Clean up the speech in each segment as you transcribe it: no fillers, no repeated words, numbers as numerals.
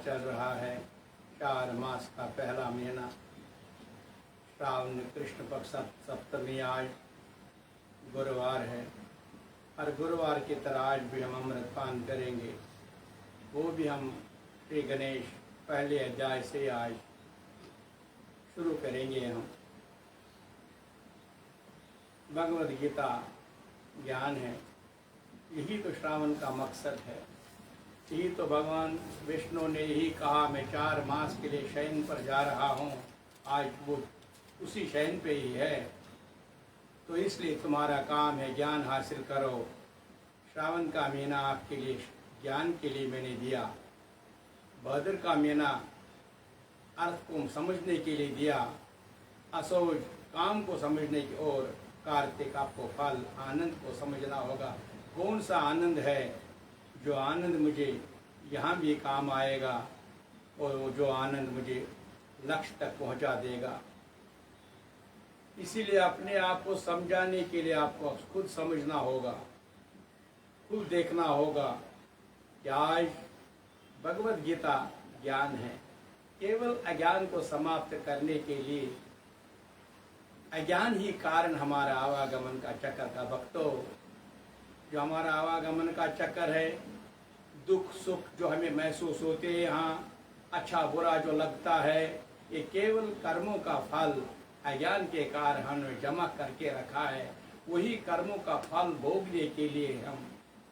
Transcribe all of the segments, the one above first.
चल रहा है। 4 मास का पहला महीना श्रावण कृष्ण पक्ष सप्तमी आज गुरुवार है। हर गुरुवार की तरह आज भी हम अमृतपान करेंगे। वो भी हम श्री गणेश पहले अध्याय से आज शुरू करेंगे। हम भगवद गीता ज्ञान है, यही तो श्रावण का मकसद है। यही तो भगवान विष्णु ने यही कहा, मैं 4 मास के लिए शयन पर जा रहा हूँ। आज वो उसी शयन पे ही है। तो इसलिए तुम्हारा काम है ज्ञान हासिल करो। श्रावण का महीना आपके लिए ज्ञान के लिए मैंने दिया। भाद्र का महीना अर्थ को समझने के लिए दिया, असोज काम को समझने की, और कार्तिक आपको फल आनंद को समझना होगा। कौन सा आनंद है जो आनंद मुझे यहाँ भी काम आएगा और वो जो आनंद मुझे लक्ष्य तक पहुँचा देगा। इसीलिए अपने आप को समझाने के लिए आपको खुद समझना होगा, खुद देखना होगा कि आज भगवद गीता ज्ञान है। केवल अज्ञान को समाप्त करने के लिए, अज्ञान ही कारण हमारा आवागमन का चक्कर का। भक्तों, जो हमारा आवागमन का चक्कर है, दुख सुख जो हमें महसूस होते हैं, यहाँ अच्छा बुरा जो लगता है, ये केवल कर्मों का फल अज्ञान के कारण हमने जमा करके रखा है। वही कर्मों का फल भोगने के लिए हम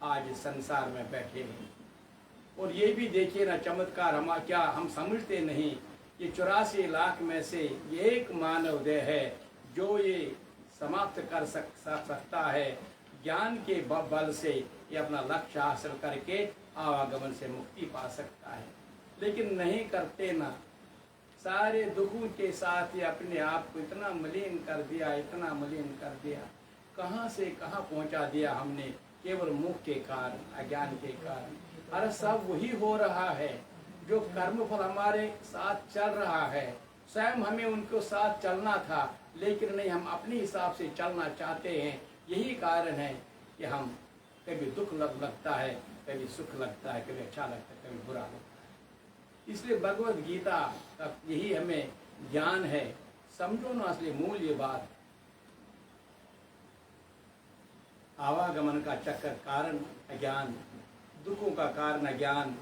आज संसार में बैठे हैं। और ये भी देखिए ना चमत्कार, हम क्या हम समझते नहीं, ये 84 लाख में से ये एक मानव देह है जो ये समाप्त कर सकता है। ज्ञान के बल से ये अपना लक्ष्य हासिल करके आवागमन से मुक्ति पा सकता है। लेकिन नहीं करते ना, सारे दुखों के साथ ही अपने आप को इतना मलिन कर दिया, इतना मलिन कर दिया। कहाँ से कहाँ पहुँचा दिया हमने, केवल मुख के कारण, अज्ञान के कारण। अरे सब वही हो रहा है जो कर्मफल हमारे साथ चल रहा है। स्वयं हमें उनको साथ चलना था, लेकिन नहीं, हम अपने हिसाब से चलना चाहते हैं। यही कारण है कि हम कभी दुख लगता है, कभी सुख लगता है, कभी अच्छा लगता है, कभी बुरा लगता है। इसलिए भगवद गीता का यही हमें ज्ञान है। समझो ना असली मूल ये बात। आवागमन का चक्कर कारण अज्ञान, दुखों का कारण अज्ञान,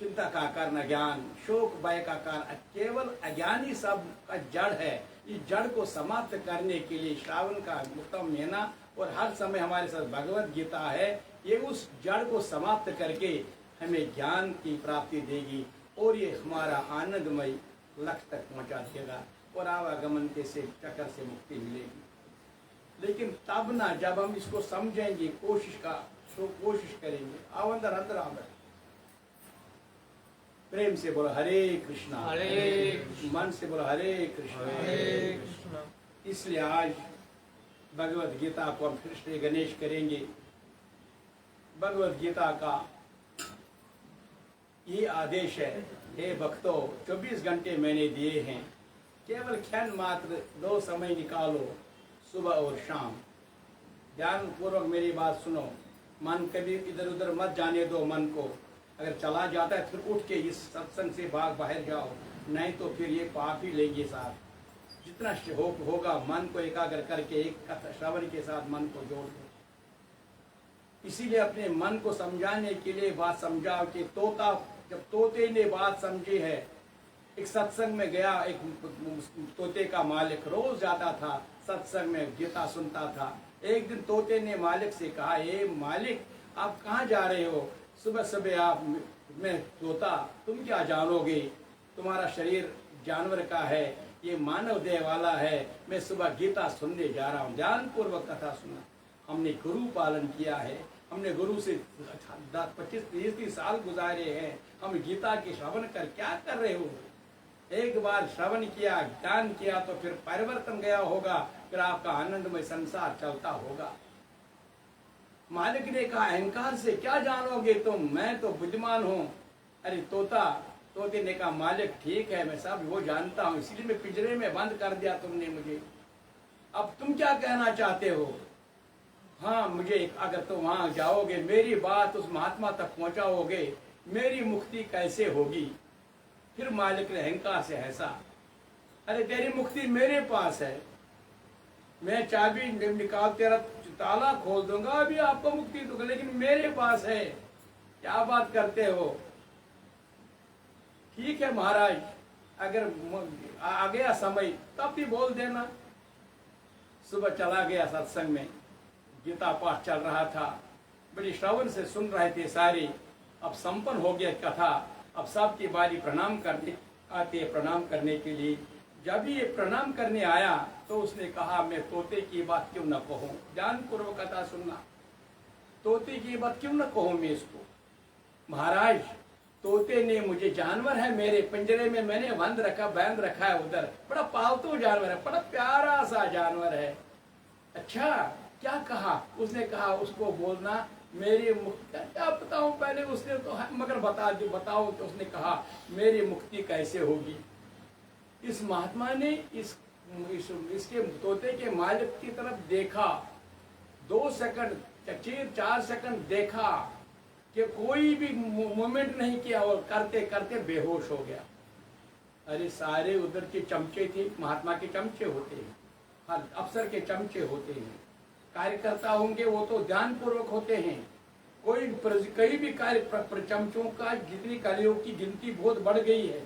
चिंता का कारण अज्ञान, शोक भय का कारण केवल अज्ञान ही सब का जड़ है। इस जड़ को समाप्त करने के लिए श्रावण का उत्तम महीना और हर समय हमारे साथ भगवद गीता है। ये उस जड़ को समाप्त करके हमें ज्ञान की प्राप्ति देगी और ये हमारा आनंदमय लक्ष्य तक पहुंचा देगा और आवागमन के से चक्कर से मुक्ति मिलेगी। लेकिन तब ना जब हम इसको समझेंगे, कोशिश करेंगे। आओ अंदर अंदर अंदर प्रेम से बोलो हरे कृष्णा, हरे कृष्णा। मन से बोलो हरे कृष्णा, हरे कृष्णा। इसलिए आज भगवद गीता को हम फिर श्री गणेश करेंगे। भगवद गीता का ये आदेश है, हे भक्तों, 24 घंटे मैंने दिए हैं, केवल क्षण मात्र 2 समय निकालो, सुबह और शाम। ध्यान पूर्वक मेरी बात सुनो। मन कभी इधर उधर मत जाने दो। मन को अगर चला जाता है फिर उठ के इस सत्संग से बाहर जाओ, नहीं तो फिर ये पाप ही लेंगे साथ। जितना होगा मन को एकाग्र करके एक श्रवण के साथ मन को जोड़ दो। इसीलिए अपने मन को समझाने के लिए बात समझाओ कि तोता, जब तोते ने बात समझी है, एक सत्संग में गया, एक तोते का मालिक रोज जाता था सत्संग में, गीता सुनता था। एक दिन तोते ने मालिक से कहा, ए मालिक, आप कहाँ जा रहे हो? सुबह सुबह आप, मैं तोता, तुम क्या जानोगे? तुम्हारा शरीर जानवर का है, ये मानव देह वाला है। मैं सुबह गीता सुनने जा रहा हूँ। ध्यान पूर्वक कथा सुना। हमने गुरु पालन किया है, हमने गुरु से 25-30 साल गुजारे हैं। हम गीता के श्रवण कर क्या कर रहे हो? एक बार श्रवण किया, ज्ञान किया तो फिर परिवर्तन गया होगा, फिर आपका आनंदमय संसार चलता होगा। मालिक ने कहा, अहंकार से क्या जानोगे तुम? मैं तो बुद्धिमान हूँ। अरे तोते ने कहा, मालिक ठीक है, मैं सब वो जानता हूँ, इसलिए मैं पिंजरे में बंद कर दिया तुमने मुझे। अब तुम क्या कहना चाहते हो? हाँ, मुझे अगर तुम वहां जाओगे, मेरी बात उस महात्मा तक पहुंचाओगे, मेरी मुक्ति कैसे होगी। फिर मालिक ने अहंकार से हंसा, अरे तेरी मुक्ति मेरे पास है, मैं चाबी निकाल तेरा ताला खोल दूंगा, अभी आपको मुक्ति दूंगा, लेकिन मेरे पास है, क्या बात करते हो। ठीक है महाराज, अगर आ गया समय तब भी बोल देना। सुबह चला गया सत्संग में, गीता पाठ चल रहा था, बड़ी श्रवण से सुन रहे थे सारे। अब संपन्न हो गया कथा, अब सबकी बारी प्रणाम करने आते हैं, प्रणाम करने के लिए। जब ये प्रणाम करने आया तो उसने कहा, मैं तोते की बात क्यों न कहूँ, ध्यानपूर्वक कथा सुनना, तोते की बात क्यों न कहूँ मैं इसको। महाराज, तोते ने मुझे, जानवर है मेरे पिंजरे में, मैंने बांध रखा है उधर, बड़ा पालतू जानवर है, बड़ा प्यारा सा जानवर है। अच्छा, क्या कहा उसने? कहा उसको बोलना मेरी मुक्ति, क्या बताऊं पहले उसने तो, मगर बताओ तो उसने कहा मेरी मुक्ति कैसे होगी। इस महात्मा ने इसके तोते के मालिक की तरफ देखा, 2 सेकंड 4 सेकंड देखा कि कोई भी मूवमेंट नहीं किया, और करते करते बेहोश हो गया। अरे सारे उधर के चमचे थे, महात्मा के चमचे होते हैं, हर अफसर के चमचे होते हैं, कार्यकर्ता होंगे वो तो ध्यान पूर्वक होते हैं। कई भी कार्य चमचों का जितनी कार्यों की गिनती बहुत बढ़ गई है,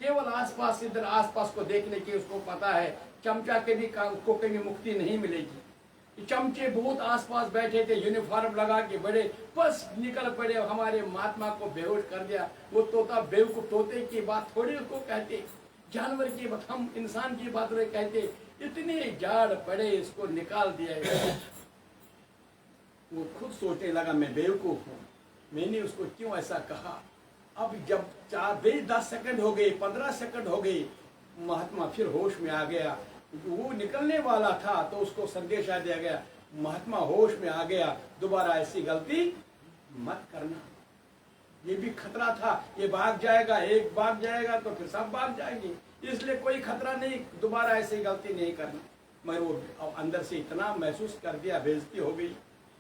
केवल आसपास इधर आसपास को देखने की उसको पता है, चमचा के भी उसको कहीं मुक्ति नहीं मिलेगी। चमचे बहुत आसपास बैठे थे, यूनिफॉर्म लगा के बड़े, बस निकल पड़े, हमारे महात्मा को बेहोश कर दिया। वो तोता बेवकूफ, तोते की बात थोड़ी उसको कहते, जानवर की बात, हम इंसान की बात कहते। इतने जाड़ पड़े, इसको निकाल दिया। वो खुद सोचने लगा, मैं बेवकूफ हूँ, मैंने उसको क्यों ऐसा कहा। अब जब 10 सेकंड हो गए, 15 सेकंड हो गए, महात्मा फिर होश में आ गया। वो निकलने वाला था तो उसको संदेश आ दिया गया, महात्मा होश में आ गया, दोबारा ऐसी गलती मत करना। ये भी खतरा था, ये भाग जाएगा, एक भाग जाएगा तो फिर सब भाग जाएंगे, इसलिए कोई खतरा नहीं, दोबारा ऐसी गलती नहीं करना। मगर वो अंदर से इतना महसूस कर दिया, बेइज्जती हो गई।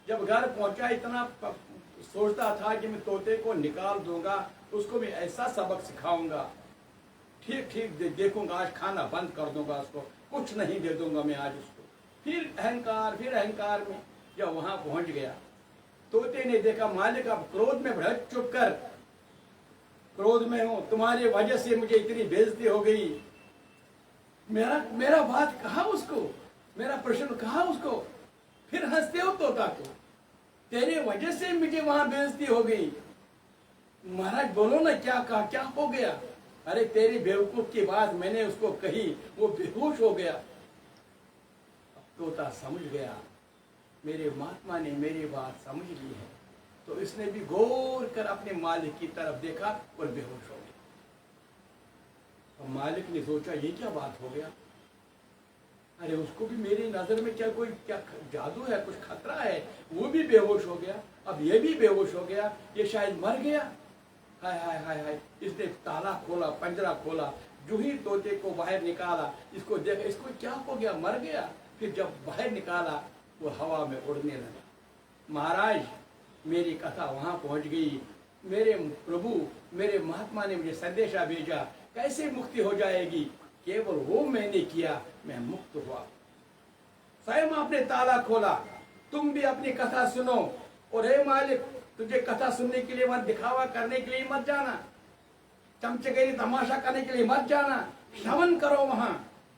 जब घर पहुंचा इतना सोचता था कि मैं तोते को निकाल दूंगा, उसको भी ऐसा सबक सिखाऊंगा, ठीक देखूंगा, आज खाना बंद कर दूंगा, उसको कुछ नहीं दे दूंगा मैं आज उसको। फिर अहंकार में जब वहां पहुंच गया, तोते ने देखा मालिक अब क्रोध में भड़क, चुप कर, क्रोध में हूं, तुम्हारी वजह से मुझे इतनी बेइज्जती हो गई। मेरा बात कहा उसको, मेरा प्रश्न कहा उसको, फिर हंसते हो तोता को, तेरे वजह से मुझे वहां बेइज्जती हो गई। महाराज बोलो ना, क्या कहा, क्या हो गया। अरे तेरी बेवकूफ की बात मैंने उसको कही, वो बेहोश हो गया। तोता समझ गया, मेरे महात्मा ने मेरी बात समझ ली है, तो इसने भी गौर कर अपने मालिक की तरफ देखा और बेहोश हो गया। अब मालिक ने सोचा ये क्या बात हो गया, अरे उसको भी मेरी नजर में क्या जादू है, कुछ खतरा है, वो भी बेहोश हो गया, अब ये भी बेहोश हो गया, ये शायद मर गया। हाय हाय हाय हाय, इसने ताला खोला, पंजरा खोला, जो ही तोते को बाहर निकाला, इसको देखा, इसको क्या हो गया, मर गया। फिर जब बाहर निकाला वो हवा में उड़ने लगा। महाराज, मेरी कथा वहां पहुंच गई, मेरे प्रभु, मेरे महात्मा ने मुझे संदेशा भेजा, कैसे मुक्ति हो जाएगी, केवल वो मैंने किया, मैं मुक्त हुआ। स्वयं आपने ताला खोला, तुम भी अपनी कथा सुनो, और हे मालिक, तुझे कथा सुनने के लिए मत, दिखावा करने के लिए मत जाना, चमचगिरी तमाशा करने के लिए मत जाना, श्रवण करो। वहां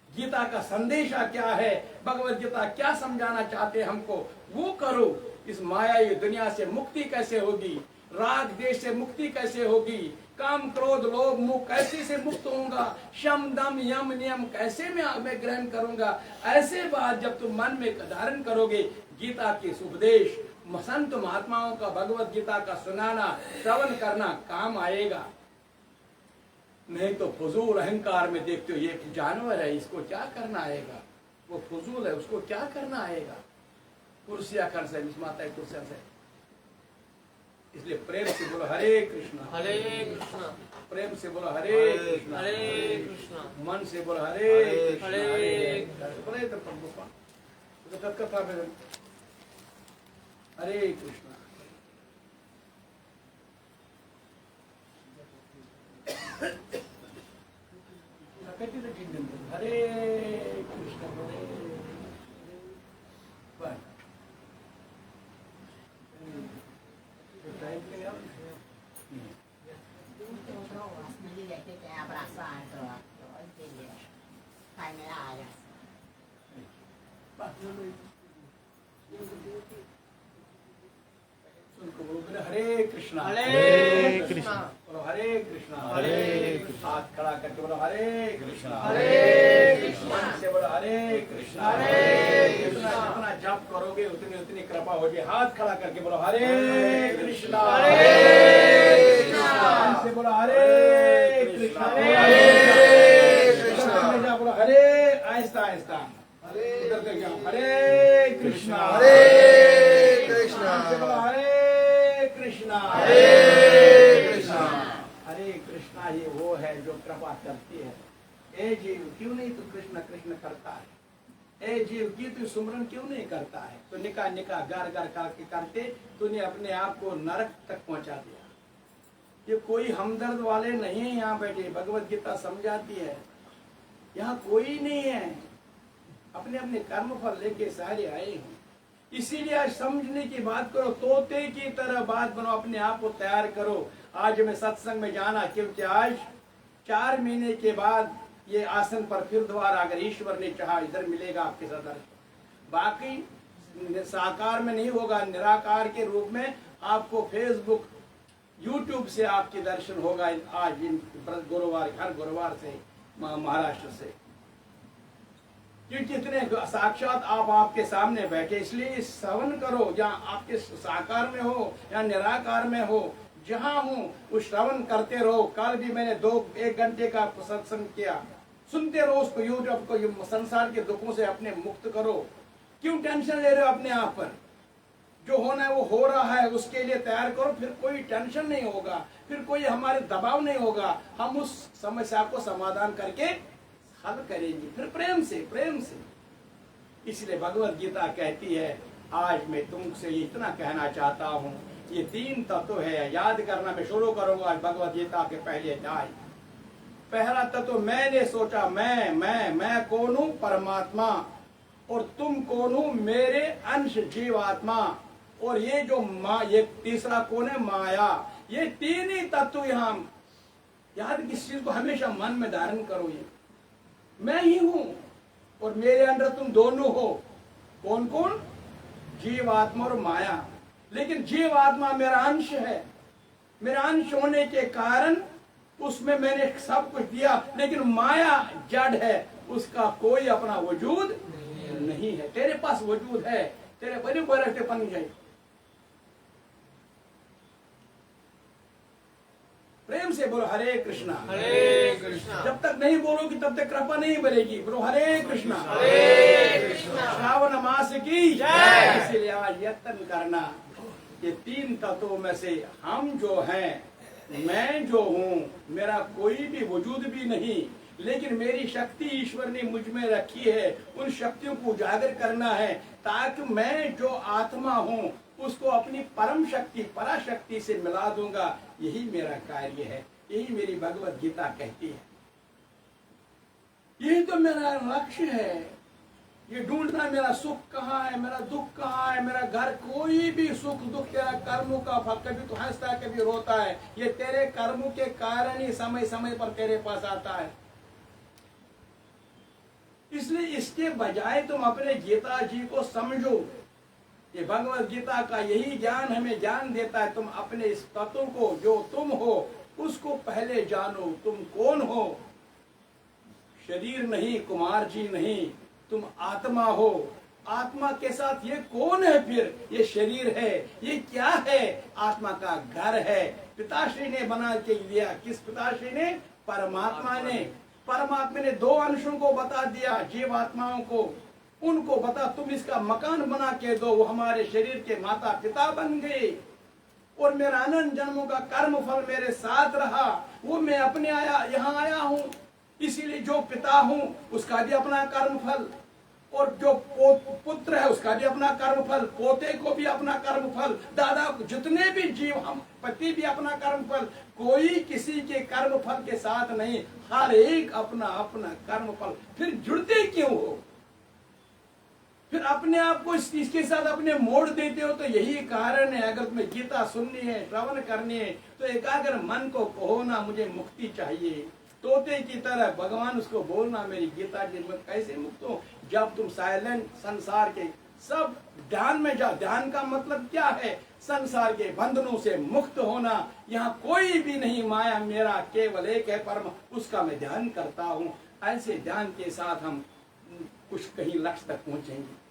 गीता का संदेशा क्या है, भगवत गीता क्या समझाना चाहते हमको, वो करो। इस माया ये दुनिया से मुक्ति कैसे होगी, राग देश से मुक्ति कैसे होगी, काम क्रोध लोभ मोह कैसे से मुक्त होऊंगा, शम दम यम नियम कैसे मैं ग्रहण करूंगा। ऐसे बात जब तुम मन में धारण करोगे, गीता के उपदेश, संत महात्माओं का भगवत गीता का सुनाना, श्रवण करना काम आएगा। नहीं तो फजूल अहंकार में देखते हो, ये जानवर है, इसको क्या करना आएगा, वो फजूल है, उसको क्या करना आएगा, कुर्सियां कर से माता कुर्सियां से। इसलिए प्रेम से बोलो हरे कृष्णा, हरे कृष्णा, प्रेम से बोलो हरे कृष्णा, हरे कृष्णा, मन से बोलो हरे कृष्णा, हरे बोले तो कथा में हरे कृष्णा। हरे कृष्ण हरे बस। Cái abraçar rồi thì thay mấy ai à? हरे कृष्णा हरे कृष्णा बोलो हरे कृष्णा हरे हाथ खड़ा करके बोलो हरे कृष्णा हरे कृष्णा मन से बोलो हरे कृष्णा हरे कृष्णा जितना जप करोगे उतनी उतनी कृपा होगी। हाथ खड़ा करके बोलो हरे कृष्णा हरे कृष्णा मन से बोलो हरे कृष्णा हरे कृष्णा बोलो हरे आहिस्ता आहिस्ता उधर तक जाओ हरे कृष्णा हरे कृष्णा मन से बोलो हरे कृष्णा हरे कृष्णा हरे कृष्णा ये वो है जो कृपा करती है। ए जीव क्यों नहीं तू कृष्ण कृष्ण करता है? ए जीव की तू सुमरन क्यों नहीं करता है? तो निका निका गार गार करते तूने अपने आप को नरक तक पहुंचा दिया। ये कोई हमदर्द वाले नहीं है यहाँ बैठे। भगवत गीता समझाती है यहाँ कोई नहीं है। अपने अपने कर्म फल लेके सारे आए हैं। इसीलिए आज समझने की बात करो, तोते की तरह बात बनो, अपने आप को तैयार करो। आज मैं सत्संग में जाना क्योंकि आज 4 महीने के बाद ये आसन पर फिर दोबारा अगर ईश्वर ने चाहा इधर मिलेगा आपके साथ दर्शन। बाकी साकार में नहीं होगा, निराकार के रूप में आपको फेसबुक यूट्यूब से आपके दर्शन होगा। आज इन गुरुवार हर गुरुवार से महाराष्ट्र से, क्योंकि इतने साक्षात आप आपके सामने बैठे। इसलिए श्रवण करो, जहाँ आपके साकार में हो या निराकार में हो, जहाँ हो वो श्रवण करते रहो। कल भी मैंने 1 घंटे का सत्संग किया, सुनते रहो उसको। यूट्यूब को संसार के दुखों से अपने मुक्त करो। क्यों टेंशन ले रहे हो अपने आप पर? जो होना है वो हो रहा है, उसके लिए तैयार करो। फिर कोई टेंशन नहीं होगा, फिर कोई हमारे दबाव नहीं होगा। हम उस समस्या को समाधान करके हल करेंगे, फिर प्रेम से। इसलिए भगवत गीता कहती है, आज मैं तुमसे इतना कहना चाहता हूँ, ये 3 तत्व है। याद करना, मैं शुरू करूंगा आज भगवत गीता के पहले अध्याय। पहला तत्व मैंने सोचा, मैं कौन हूँ? परमात्मा। और तुम कौन हो? मेरे अंश जीवात्मा। और ये जो ये तीसरा कौन है? माया। ये 3 ही तत्व यहाँ याद, किस चीज को हमेशा मन में धारण करो। ये मैं ही हूं और मेरे अंदर तुम दोनों हो। कौन कौन? जीवात्मा और माया। लेकिन जीवात्मा मेरा अंश है। मेरा अंश होने के कारण उसमें मैंने सब कुछ दिया, लेकिन माया जड़ है, उसका कोई अपना वजूद नहीं है। तेरे पास वजूद है, तेरे बड़े बड़े बन जाए। प्रेम से बोलो हरे कृष्णा हरे कृष्णा जब तक नहीं बोलोगी तब तक कृपा नहीं बढ़ेगी। बोलो हरे कृष्णा हरे कृष्णा श्रावण मास की जय। इसलिए आज यत्न करना, ये 3 तत्वों में से हम जो हैं, मैं जो हूँ, मेरा कोई भी वजूद भी नहीं, लेकिन मेरी शक्ति ईश्वर ने मुझ में रखी है। उन शक्तियों को उजागर करना है, ताकि मैं जो आत्मा हूँ उसको अपनी परम शक्ति पराशक्ति से मिला दूंगा। यही मेरा कार्य है, यही मेरी भगवत गीता कहती है। यही तो मेरा लक्ष्य है। ये ढूंढना मेरा सुख कहाँ है, मेरा दुख कहाँ है, मेरा घर। कोई भी सुख दुख तेरा कर्मों का फल, कभी तो हंसता है कभी रोता है। ये तेरे कर्मों के कारण ही समय समय पर तेरे पास आता है। इसलिए इसके बजाय तुम अपने गीता जी को समझो। ये भगवत गीता का यही ज्ञान हमें ज्ञान देता है। तुम अपने इस तत्व को, जो तुम हो, उसको पहले जानो। तुम कौन हो? शरीर नहीं, कुमार जी नहीं, तुम आत्मा हो। आत्मा के साथ ये कौन है? फिर ये शरीर है, ये क्या है? आत्मा का घर है। पिताश्री ने बना के दिया। किस पिताश्री ने? परमात्मा ने। परमात्मा ने 2 अंशों को बता दिया, जीवात्माओं को। उनको बता तुम इसका मकान बना के दो। वो हमारे शरीर के माता पिता बन गए। और मेरा अनंत जन्मों का कर्म फल मेरे साथ रहा। वो मैं अपने यहाँ आया हूँ। इसीलिए जो पिता हूँ उसका भी अपना कर्म फल, और जो पुत्र है उसका भी अपना कर्मफल, पोते को भी अपना कर्मफल, दादा जितने भी जीव हम पति भी अपना कर्मफल, कोई किसी के कर्मफल के साथ नहीं, हर एक अपना अपना कर्मफल। फिर जुड़ते क्यों हो? फिर अपने आप को इसके साथ अपने मोड़ देते हो। तो यही कारण है, अगर तुम्हें गीता सुननी है, श्रवण करनी है, तो एकाग्र मन को कहो ना मुझे मुक्ति चाहिए। तोते की तरह भगवान उसको बोलना मेरी गीता जी मैं कैसे मुक्त हूं? जब तुम साइलेंट संसार के सब ध्यान में जाओ। ध्यान का मतलब क्या है? संसार के बंधनों से मुक्त होना। यहाँ कोई भी नहीं, माया मेरा केवल एक है परम, उसका मैं ध्यान करता हूँ। ऐसे ध्यान के साथ हम कुछ कहीं लक्ष्य तक पहुंचेंगे।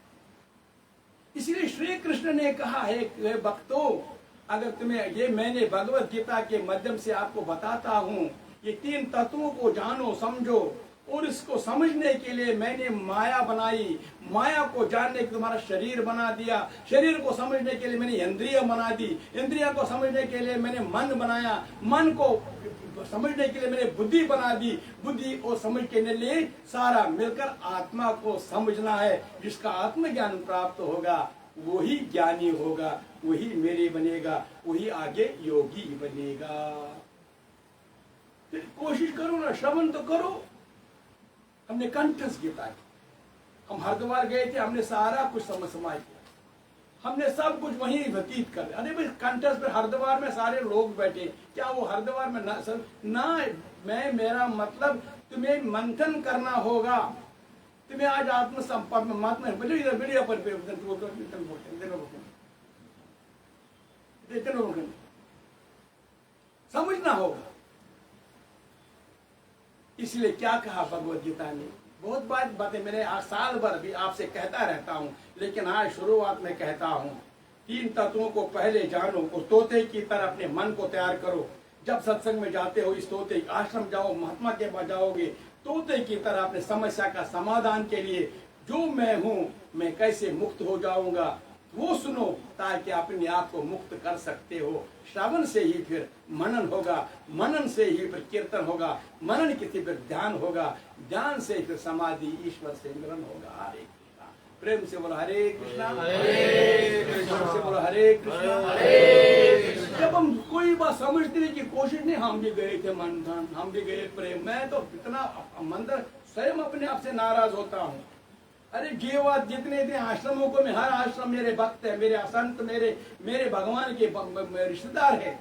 इसलिए श्री कृष्ण ने कहा है भक्तों, अगर तुम्हें ये मैंने भगवत गीता के माध्यम से आपको बताता हूँ, ये तीन तत्वों को जानो समझो, और इसको समझने के लिए मैंने माया बनाई, माया को जानने के तुम्हारा शरीर बना दिया, शरीर को समझने के लिए मैंने इंद्रिय बना दी, इंद्रिया को समझने के लिए मैंने मन बनाया, मन को समझने के लिए मैंने बुद्धि बना दी, बुद्धि और समझ के लिए सारा मिलकर आत्मा को समझना है। जिसका आत्मज्ञान प्राप्त होगा वही ज्ञानी होगा, वही मेरे बनेगा, वही आगे योगी बनेगा। कोशिश करो ना, श्रवण तो करो। हमने कंठस्थ गीता की, हम हरिद्वार गए थे, हमने सारा कुछ समाज किया, हमने सब कुछ वहीं व्यतीत कर। अरे भाई कंठस्थ पे हरिद्वार में सारे लोग बैठे, क्या वो हरिद्वार में ना मैं मेरा मतलब तुम्हें मंथन करना होगा। तुम्हें आज आत्म संपर्क में महात्मा समझना होगा। इसलिए क्या कहा भगवत गीता ने, बहुत बातें मैंने साल भर भी आपसे कहता रहता हूँ, लेकिन आज शुरुआत में कहता हूँ, तीन तत्वों को पहले जानो, उस तोते की तरह अपने मन को तैयार करो। जब सत्संग में जाते हो, इस तोते आश्रम जाओ, महात्मा के पास जाओगे, तोते की तरह अपने समस्या का समाधान के लिए जो मैं हूँ, मैं कैसे मुक्त हो जाऊंगा वो सुनो, ताकि अपने आप को मुक्त कर सकते हो। श्रवण से ही फिर मनन होगा, मनन से ही फिर कीर्तन होगा, मनन किसी फिर ध्यान होगा, ध्यान से फिर समाधि, ईश्वर से मिलन होगा। हरे कृष्णा, प्रेम से बोलो हरे कृष्णा, हरे कृष्णा, से बोलो हरे कृष्णा, हरे कृष्णा। जब हम कोई बात समझने की कोशिश नहीं, हम भी गए थे मंथन, हम भी गए प्रेम, मैं तो इतना मंदिर स्वयं अपने आप से नाराज होता हूँ। अरे जीवा जितने थे आश्रमों को, में हर आश्रम मेरे भक्त है, मेरे संत, मेरे भगवान के रिश्तेदार है।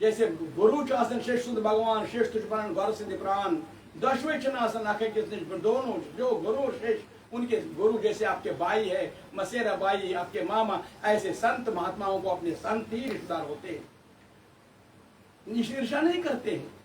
जैसे गुरु चासन श्रेष्ठ भगवान, श्रेष्ठ गौर सिद्धि प्राण, दशवें चनासन आखे दोनों जो गुरु श्रेष्ठ, उनके गुरु जैसे आपके भाई है, मसेरा भाई आपके मामा, ऐसे संत महात्माओं को अपने संत ही रिश्तेदार होते हैं, ईर्ष्या नहीं करते हैं।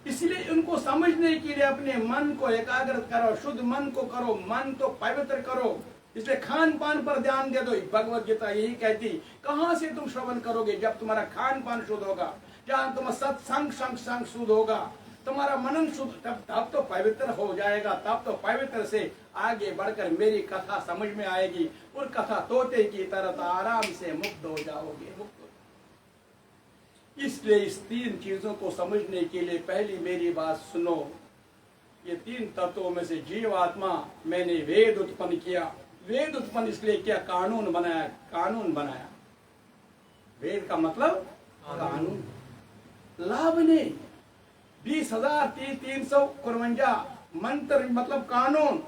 इसलिए उनको समझने के लिए अपने मन को एकाग्र करो, शुद्ध मन को करो, मन को पवित्र करो। इसलिए खान पान पर ध्यान दे दो। भगवत गीता यही कहती, कहां से तुम श्रवण करोगे? जब तुम्हारा खान पान शुद्ध होगा, जहां तुम्हारा सत्संग संग शुद्ध होगा, तुम्हारा मनन शुद्ध, तब तो पवित्र हो जाएगा। तब तो पवित्र से आगे बढ़कर मेरी कथा समझ में आएगी, और कथा तोते की तरह आराम से मुक्त हो जाओगे, मुक्त। इसलिए इस तीन चीजों को समझने के लिए पहली मेरी बात सुनो। ये तीन तत्वों में से जीव आत्मा, मैंने वेद उत्पन्न किया। वेद उत्पन्न इसलिए किया, कानून बनाया, कानून बनाया। वेद का मतलब कानून। लाभ ने 20,353 मंत्र मतलब कानून,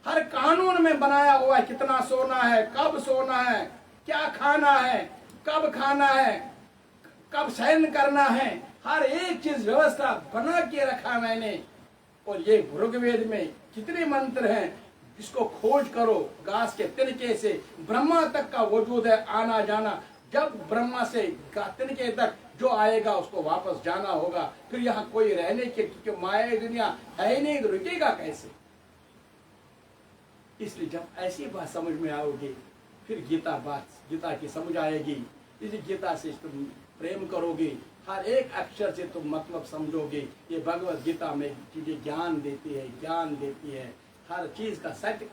हर कानून में बनाया हुआ है। कितना सोना है, कब सोना है, क्या खाना है, कब खाना है, कब शयन करना है, हर एक चीज व्यवस्था बना के रखा मैंने। और ये ऋग्वेद में कितने मंत्र हैं, जिसको खोज करो, घास के तिनके से ब्रह्मा तक का वजूद है, आना जाना। जब ब्रह्मा से तिनके तक जो आएगा उसको वापस जाना होगा। फिर यहाँ कोई रहने के माया दुनिया है ही नहीं, रुकेगा कैसे? इसलिए जब ऐसी बात समझ में आओगी, फिर गीता की समझ आएगी। इसी गीता से तुम प्रेम करोगे, हर एक अक्षर से तुम मतलब समझोगे। ये भगवत गीता में चीजें ज्ञान देती है, ज्ञान देती है, हर चीज का सत्य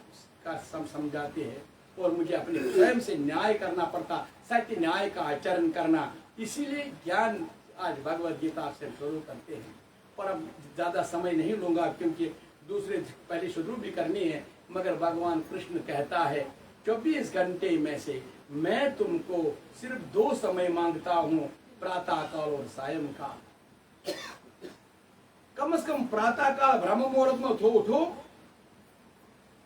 का समझाती है। और मुझे अपने स्वयं से न्याय करना पड़ता, सत्य न्याय का आचरण करना। इसीलिए ज्ञान आज भगवत गीता से शुरू करते हैं। और अब ज्यादा समय नहीं लूंगा, क्योंकि दूसरे पहले शुरू भी करनी है, मगर भगवान कृष्ण कहता है 24 घंटे में से मैं तुमको सिर्फ 2 समय मांगता हूं, प्रातः काल और सायं काल। कम से कम प्रातः काल ब्रह्म मुहूर्त में उठो।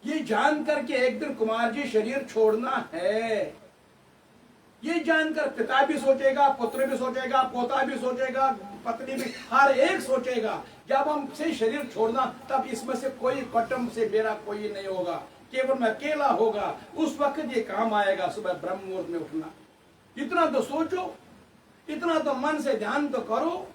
ये जान करके एक दिन कुमार जी शरीर छोड़ना है, ये जानकर पिता भी सोचेगा, पुत्र भी सोचेगा, पोता भी सोचेगा, पत्नी भी, हर एक सोचेगा जब हमसे शरीर छोड़ना, तब इसमें से कोई कुटुंब से मेरा कोई नहीं होगा, केवल मैं अकेला होगा। उस वक्त ये काम आएगा सुबह ब्रह्म मुहूर्त में उठना। इतना तो सोचो, इतना तो मन से ध्यान तो करो,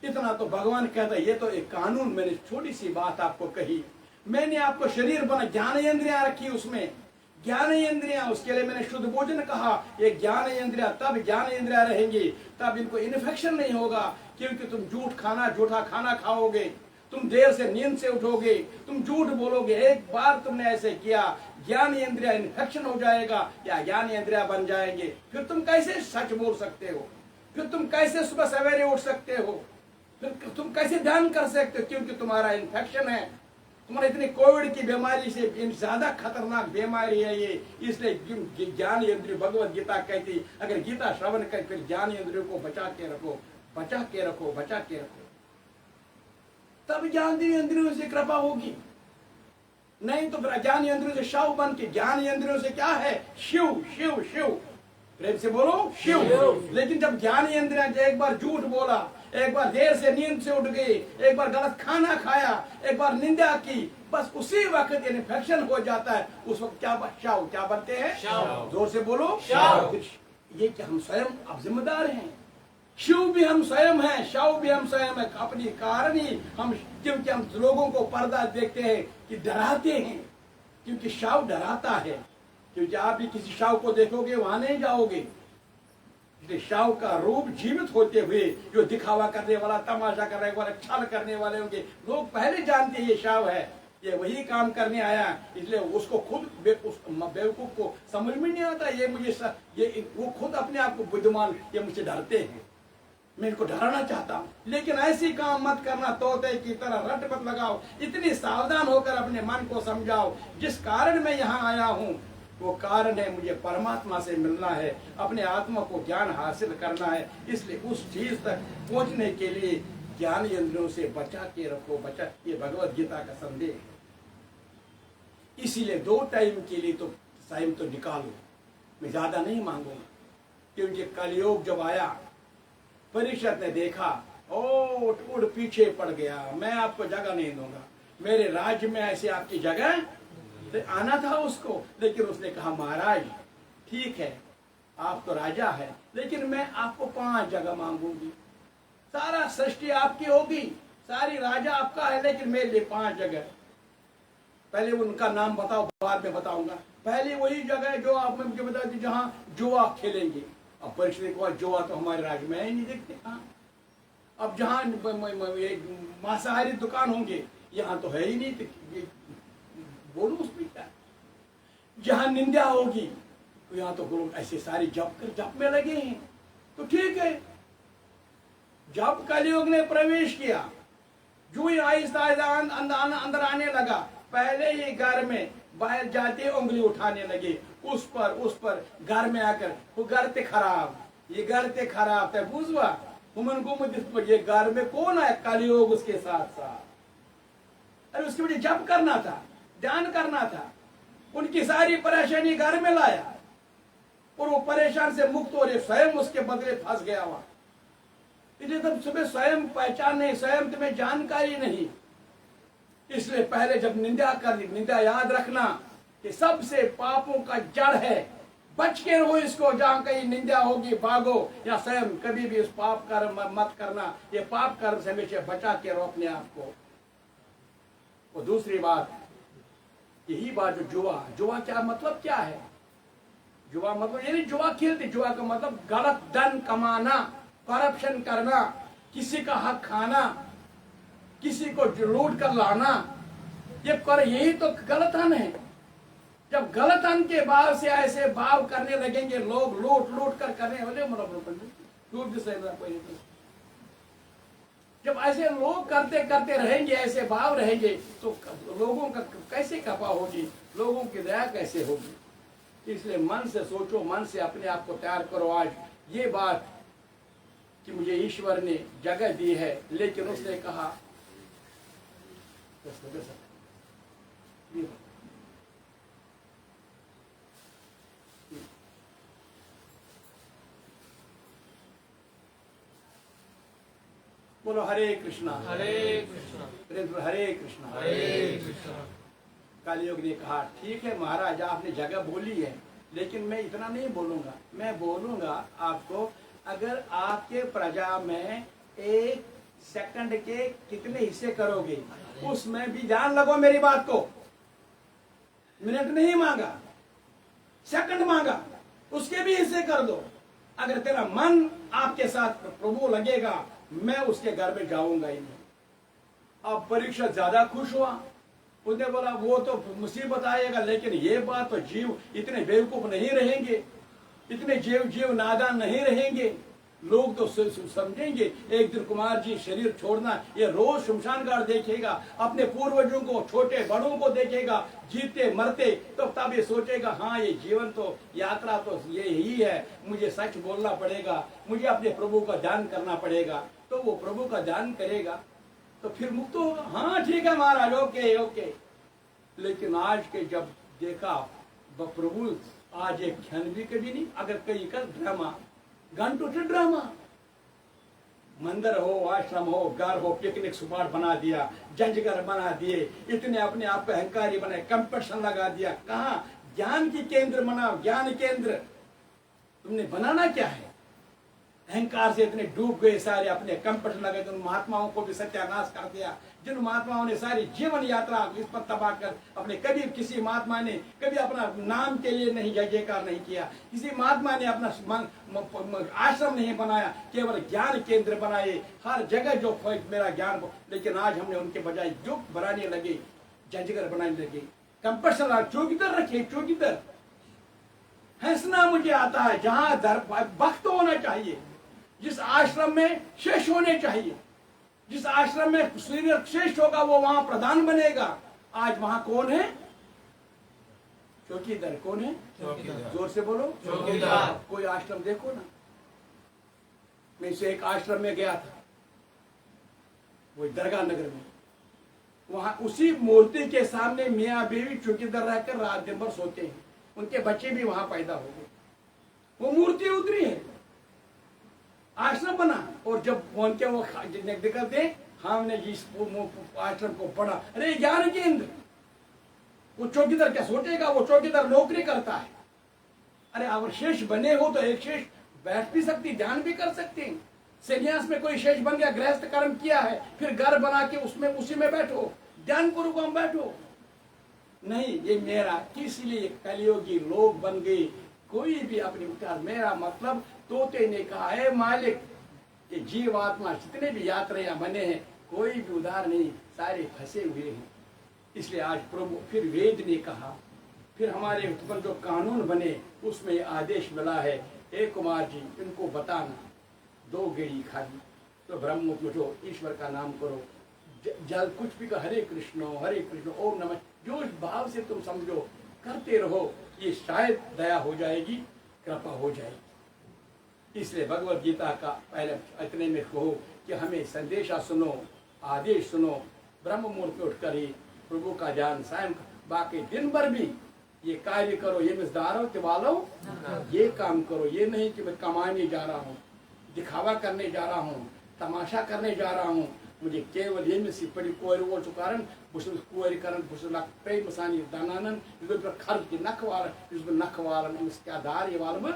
इतना तो भगवान कहता है। ये तो एक कानून, मैंने छोटी सी बात आपको कही। मैंने आपको शरीर बना, ज्ञान इंद्रियां रखी, उसमें ज्ञान इंद्रियां, उसके लिए मैंने शुद्ध भोजन कहा। ये ज्ञान इंद्रियां, तब ज्ञान इंद्रियां रहेंगी, तब इनको इन्फेक्शन नहीं होगा। क्योंकि तुम झूठा खाना खाओगे, तुम देर से नींद से उठोगे, तुम झूठ बोलोगे। एक बार तुमने ऐसे किया, ज्ञान इंद्रिया इन्फेक्शन हो जाएगा या ज्ञान इंद्रिया बन जाएंगे। फिर तुम कैसे सच बोल सकते हो? फिर तुम कैसे सुबह सवेरे उठ सकते हो? फिर तुम कैसे ध्यान कर सकते हो? क्योंकि तुम्हारा इन्फेक्शन है। तुम्हारा इतनी कोविड की बीमारी से ज्यादा खतरनाक बीमारी है ये। इसलिए ज्ञान इंद्रिय, भगवत गीता कहती, अगर गीता श्रवण कर फिर ज्ञान इंद्रियों को बचा के रखो, बचा के रखो, बचा के रखो, तब ज्ञान इंद्रियों से कृपा होगी। नहीं तो फिर ज्ञान इंद्रियों से शव बन के, ज्ञान इंद्रियों से क्या है? शिव शिव शिव, प्रेम से बोलो शिव। लेकिन जब ज्ञान इंद्रिया, एक बार झूठ बोला, एक बार देर से नींद से उठ गई, एक बार गलत खाना खाया, एक बार निंदा की, बस उसी वक्त इन्फेक्शन हो जाता है। उस वक्त क्या बनते हैं? जोर से बोलो शव। ये क्या हम स्वयं अब जिम्मेदार हैं? शिव भी हम स्वयं हैं, शव भी हम स्वयं है। अपनी कारण ही हम, क्योंकि हम लोगों को पर्दा देखते हैं कि डराते हैं, क्योंकि शव डराता है। क्योंकि आप भी किसी शव को देखोगे वहां नहीं जाओगे। शव का रूप जीवित होते हुए जो दिखावा करने वाला, तमाशा करने वाला, छल करने वाले होंगे, लोग पहले जानते हैं ये शव है, ये वही काम करने आया। इसलिए उसको खुद बेवकूफ को समझ में नहीं आता, ये मुझे वो खुद अपने आप को बुद्धिमान, ये मुझसे डरते हैं, मैं इनको डराना चाहता हूँ। लेकिन ऐसी काम मत करना, तोते की तरह रट मत लगाओ। इतनी सावधान होकर अपने मन को समझाओ, जिस कारण मैं यहाँ आया हूँ वो कारण है मुझे परमात्मा से मिलना है, अपने आत्मा को ज्ञान हासिल करना है। इसलिए उस चीज तक पहुंचने के लिए ज्ञान इंद्रियों से बचा के रखो, बचा। ये भगवत गीता का संदेश है। इसीलिए 2 टाइम के लिए तो टाइम तो निकालो, मैं ज्यादा नहीं मांगूंगा। क्योंकि कलयुग जब आया, परिषद ने देखा, उड़ पीछे पड़ गया, मैं आपको जगह नहीं दूंगा, मेरे राज्य में ऐसे आपकी जगह तो आना था उसको। लेकिन उसने कहा महाराज ठीक है, आप तो राजा है, लेकिन मैं आपको 5 जगह मांगूंगी। सारा सृष्टि आपकी होगी, सारी राजा आपका है, लेकिन मेरे लिए 5 जगह। पहले उनका नाम बताओ, बाद में बताऊंगा। पहले वही जगह जो आप मुझे बता दी जहां जुआ खेलेंगे। अब परिषद को जुआ तो हमारे राज्य में ही नहीं देखते। अब जहां मांसाहारी दुकान होंगे, यहाँ तो है ही नहीं। बोलो उसमें क्या? जहां निंदा होगी तो यहाँ तो लोग ऐसे सारी जप में लगे हैं। तो ठीक है, जब कलयुग ने प्रवेश किया, जो ही आहिस्ता अंदर आने लगा, पहले ही घर में बाहर जाते उंगली उठाने लगे, उस पर घर में आकर वो घर ते खराब, ये घर ते खराब है, बुझवा उमन को ये घर में कौन है? कलयुग उसके साथ साथ। अरे उसकी वजह जप करना था, ध्यान करना था। उनकी सारी परेशानी घर में लाया और वो परेशान से मुक्त हो रहे, स्वयं उसके बदले फंस गया वहां। इसलिए तब सुबह स्वयं पहचान नहीं, स्वयं तुम्हें जानकारी नहीं। इसलिए पहले जब निंदा कर दी, निंदा याद रखना कि सबसे पापों का जड़ है, बच के रहो इसको। जहां कहीं निंदा होगी भागो, या स्वयं कभी भी उस पाप कर्म मत करना। ये पाप कर्म से हमेशा बचा के रहो अपने आप को। और दूसरी बात, यही बात जो जुआ क्या मतलब क्या है? जुआ मतलब यानी जुआ खेलते, जुआ का मतलब गलत धन कमाना, करप्शन करना, किसी का हक खाना, किसी को लूट कर लाना, यही तो गलत धन है। जब गलत धन के भाव से ऐसे भाव करने लगेंगे लोग, लूट कर करने वाले, जब ऐसे लोग करते करते रहेंगे, ऐसे भाव रहेंगे, तो लोगों का कैसे कृपा होगी, लोगों की दया कैसे होगी। इसलिए मन से सोचो, मन से अपने आप को तैयार करो। आज ये बात कि मुझे ईश्वर ने जगह दी है, लेकिन उसने कहा बोलो हरे कृष्णा हरे कृष्णा हरे कृष्णा। हरे कृष्णा। कालीयुग ने कहा ठीक है महाराज, आपने जगह बोली है, लेकिन मैं इतना नहीं बोलूंगा। मैं बोलूंगा आपको, अगर आपके प्रजा में 1 सेकंड के कितने हिस्से करोगे, उसमें भी ध्यान लगो मेरी बात को। मिनट नहीं मांगा, सेकंड मांगा, उसके भी हिस्से कर दो। अगर तेरा मन आपके साथ प्रभु लगेगा, मैं उसके घर में जाऊंगा ही नहीं। अब परीक्षा ज्यादा खुश हुआ, उसने बोला वो तो मुसीबत आएगा, लेकिन ये बात तो जीव इतने बेवकूफ नहीं रहेंगे, इतने जीव नादान नहीं रहेंगे। लोग तो समझेंगे एक दिन कुमार जी शरीर छोड़ना, ये रोज शमशान घाट देखेगा, अपने पूर्वजों को, छोटे बड़ों को देखेगा जीते मरते, तो तब ये सोचेगा हाँ ये जीवन तो, यात्रा तो ये ही है, मुझे सच बोलना पड़ेगा, मुझे अपने प्रभु का ध्यान करना पड़ेगा। तो वो प्रभु का ध्यान करेगा तो फिर मुक्त होगा। हाँ ठीक है महाराज, ओके ओके। लेकिन आज के जब देखा प्रभु आज एक क्षण भी कभी नहीं, अगर कहीं का ड्रामा, घंटों से ड्रामा, मंदिर हो, आश्रम हो, घर हो, पिकनिक स्पॉट बना दिया, जंजगर बना दिए, इतने अपने आप को अहंकारी बनाए, कंपटीशन लगा दिया। कहाँ ज्ञान की केंद्र बनाओ, ज्ञान केंद्र। तुमने बनाना क्या है? अहंकार से इतने डूब गए सारे, अपने कंपटीशन लगे, तो महात्माओं को भी सत्यानाश कर दिया। जिन महात्माओं ने सारी जीवन यात्रा इस पर तबाह कर, अपने कभी किसी महात्मा ने कभी अपना नाम के लिए नहीं जय जयकार नहीं किया, किसी महात्मा ने अपना आश्रम नहीं बनाया, केवल ज्ञान केंद्र बनाए हर जगह जो मेरा ज्ञान। लेकिन आज हमने उनके बजाय जो बनाने लगे, जंजगर बनाने लगे, कंपटीशन चौकीदार रखे, चौकीदार। हंसना मुझे आता है, जहां भक्त होना चाहिए, जिस आश्रम में शेष होने चाहिए, जिस आश्रम में सूर्य श्रेष्ठ होगा वो वहां प्रधान बनेगा। आज वहां कौन है? चौकीदार। कौन है? जोर से बोलो, चौकीदार। कोई आश्रम देखो ना। मैं से एक आश्रम में गया था, वो दरगाह नगर में। वहां उसी मूर्ति के सामने मियाँ बीवी चौकीदार रहकर रात दिन भर सोते हैं, उनके बच्चे भी वहां पैदा हो गए। वो मूर्ति उतरी है, आश्रम बना। और जब उनके वो निकलते, हमने जिस आश्रम को पढ़ा, अरे ज्ञान केंद्र। वो चौकीदार क्या सोचेगा? वो चौकीदार नौकरी करता है। अरे अगर शेष बने हो तो एक शेष बैठ भी सकती, ध्यान भी कर सकते हैं। संन्यास में कोई शेष बन गया, गृहस्थ कर्म किया है, फिर घर बना के उसमें उसी में बैठो, ध्यान करो, हम बैठो। नहीं, ये मेरा, किस लिए कलियोगी लोग बन गए, कोई भी अपनी विचार। मेरा मतलब तोते ने कहा है मालिक कि जीवात्मा जितने भी यात्राएं बने हैं, कोई भी उधार नहीं, सारे फंसे हुए हैं। इसलिए आज प्रभु फिर वेद ने कहा, फिर हमारे उत्पन्न जो कानून बने उसमें आदेश मिला है, हे कुमार जी इनको बताना, 2 गेड़ी खाली तो ब्रह्म जो ईश्वर का नाम करो, जल कुछ भी का हरे कृष्ण ओम नमः, जो इस भाव से तुम समझो करते रहो, ये शायद दया हो जाएगी, कृपा हो जाएगी। इसलिए भगवत गीता का पहले इतने में कहो कि हमें संदेशा सुनो, आदेश सुनो, ब्रह्म मुहूर्त में उठकर ही प्रभु का ध्यान, सायं बाकी दिन भर भी ये कार्य करो, ये मिसदारो तिवालो ये काम करो। ये नहीं कि मैं कमाने जा रहा हूँ, दिखावा करने जा रहा हूँ, तमाशा करने जा रहा हूँ, मुझे केवल ये मिसी पड़ी कोई वो चुकारण बुशुल कोई करन बुशुल पे मसानी दानानन जो खर्च की नखवार जो नखवार उसके आधार ये वाल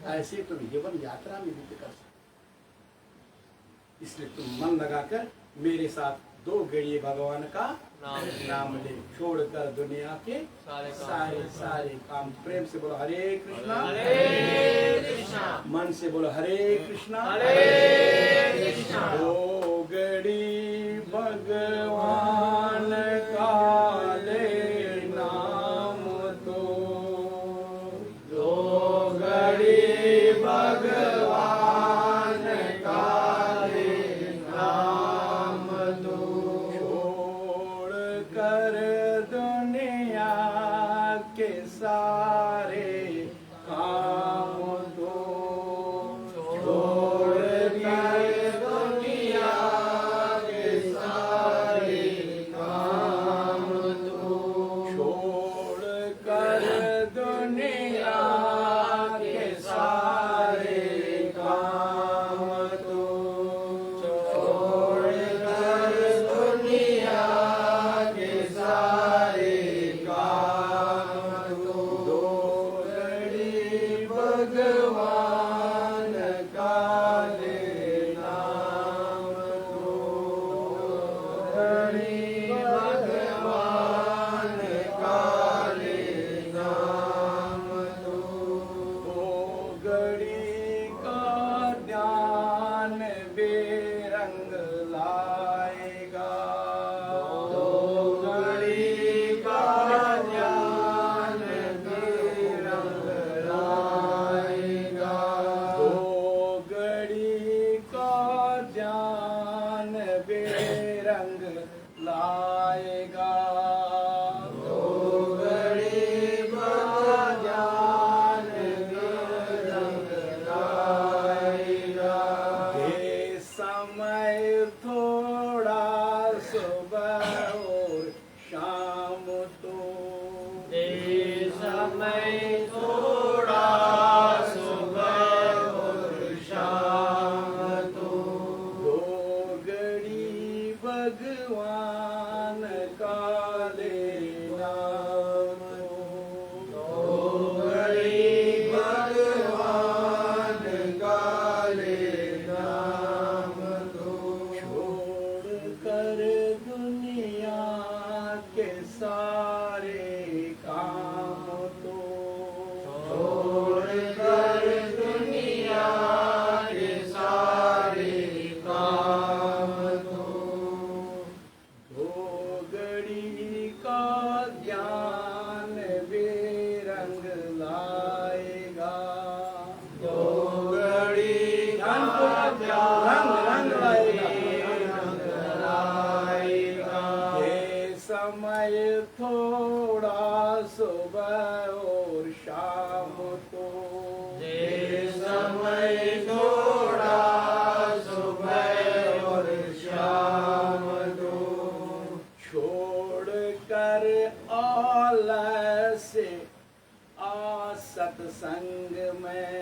ऐसे तुम जीवन यात्रा में भी कर सकते। इसलिए तुम मन लगाकर मेरे साथ 2 घड़ी भगवान का नाम ले, छोड़कर दुनिया के सारे काम। प्रेम से बोलो हरे कृष्णा, मन से बोलो हरे कृष्णा, 2 घड़ी भगवान का ले नाम तो, 2 घड़ी भगवान का ले नाम सारे काम तो छोड़ कर दुनिया के सारे काम तो छोड़ कर दुनिया के सारे काम तो छोड़ कर दुनिया के सारे काम तो दो घड़ी भगवान का लेना तो घड़ी भगवान का लेना तो वो घड़ी का ध्यान बेरंग लाएगा तो घड़ी का ध्यान बेरंग लाएगा तो घड़ी का ध्यान बेरंग लाएगा तो घड़ी का ध्यान बेरंग लाएगा ये समय थोड़ा सुबह और शाम तो ये समय थोड़ा सुबह और शाम तो दो घड़ी भगवान का लेना तो घड़ी भगवान का लेना तो छोड़ कर दुनिया के सारे काम तो छोड़ कर दुनिया के सारे काम तो दो घड़ी का ज्ञान बेरंग लाएगा दो घड़ी रंग रंग लाएगा ये समय थोड़ा सुबह और शाम तो ये समय थोड़ा सुबह और शाम तो छोड़ कर आलस आ सत्संग में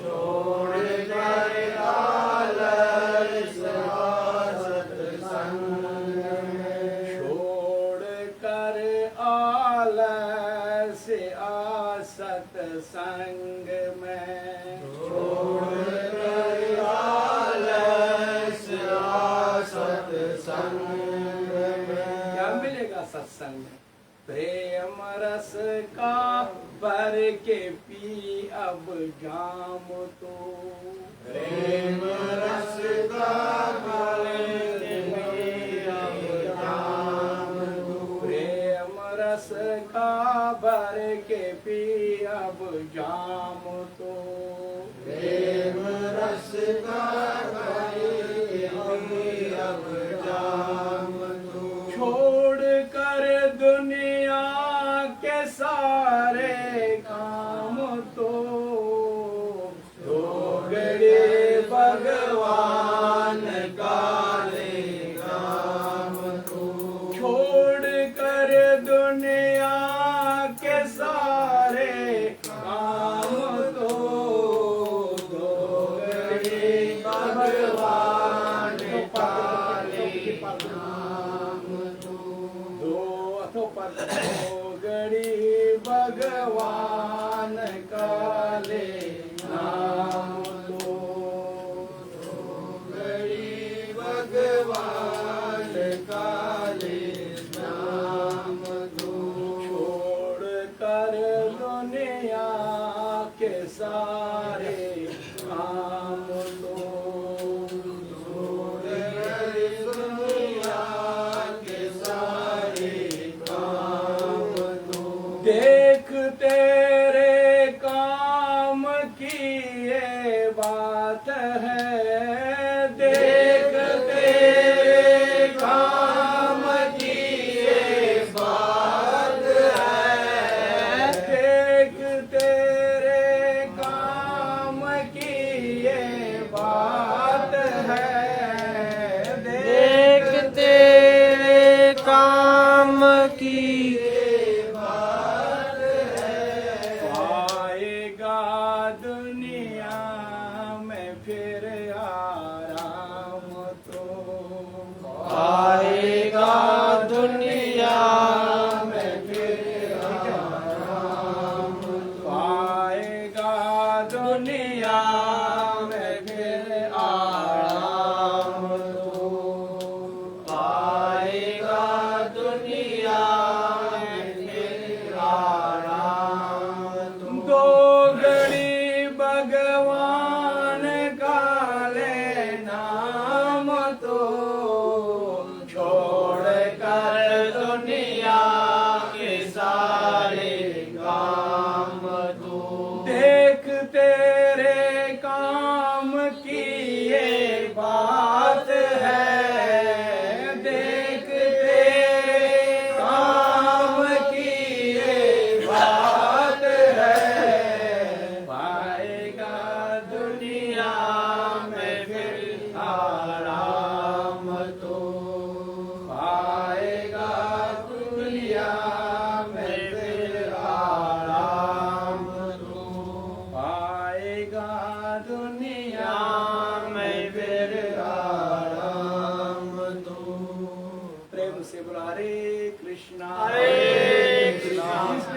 छोड़ कर आलस आ सत्संग में छोड़ कर आलस आ सत्संग में छोड़ कर आलस आ सत्संग में क्या मिलेगा सत्संग में प्रेम रस का भर के पी अब जाम तो प्रेम रस का भर के पी अब जाम तो प्रेम रस का भर के पी अब जाम तो प्रेम रस का भर के पी अब जाम तो छोड़ कर दुनिया के सारे काम तो दो घड़ी भगवान का ले काम तो छोड़ कर दुनिया के सारे काम तो दो घड़ी भगवान का ले काम तो दो घड़ी भगवान का ले नाम तो घड़ी भगवान का ले नाम तो छोड़ कर दुनिया के सारे काम तो छोड़ कर दुनिया के सारे काम तो देख तेरे काम की ये बात है देख तेरे काम की ये बात है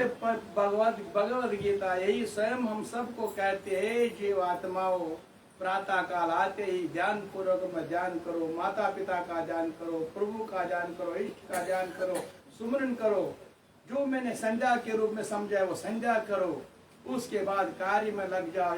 हमारे भगवत गीता यही स्वयं हम सबको कहते हैं, जीव आत्माओं प्रातः काल आते ही ध्यान पूर्वक में ध्यान करो, माता पिता का ध्यान करो, प्रभु का ध्यान करो, इष्ट का ध्यान करो, सुमरन करो, जो मैंने संध्या के रूप में समझा है वो संध्या करो, उसके बाद कार्य में लग जाओ।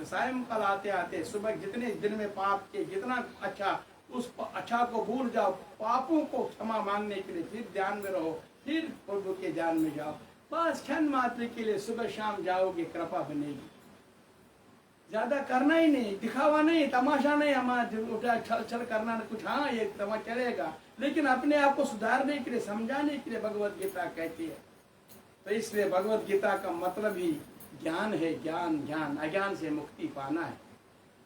सायंकाल आते आते सुबह जितने दिन में पाप के जितना अच्छा, उस अच्छा को भूल जाओ, पापों को क्षमा मांगने के लिए फिर ध्यान में रहो, फिर प्रभु के ध्यान में जाओ। बस क्षण मात्र के लिए सुबह शाम जाओगे, कृपा बनेगी। ज्यादा करना ही नहीं, दिखावा नहीं, तमाशा नहीं, हमारा छल छल करना कुछ, हाँ ये तमाशा चलेगा, लेकिन अपने आप को सुधारने के लिए, समझाने के लिए भगवत गीता कहती है। तो इसलिए भगवत गीता का मतलब ही ज्ञान है, ज्ञान ज्ञान, अज्ञान से मुक्ति पाना है,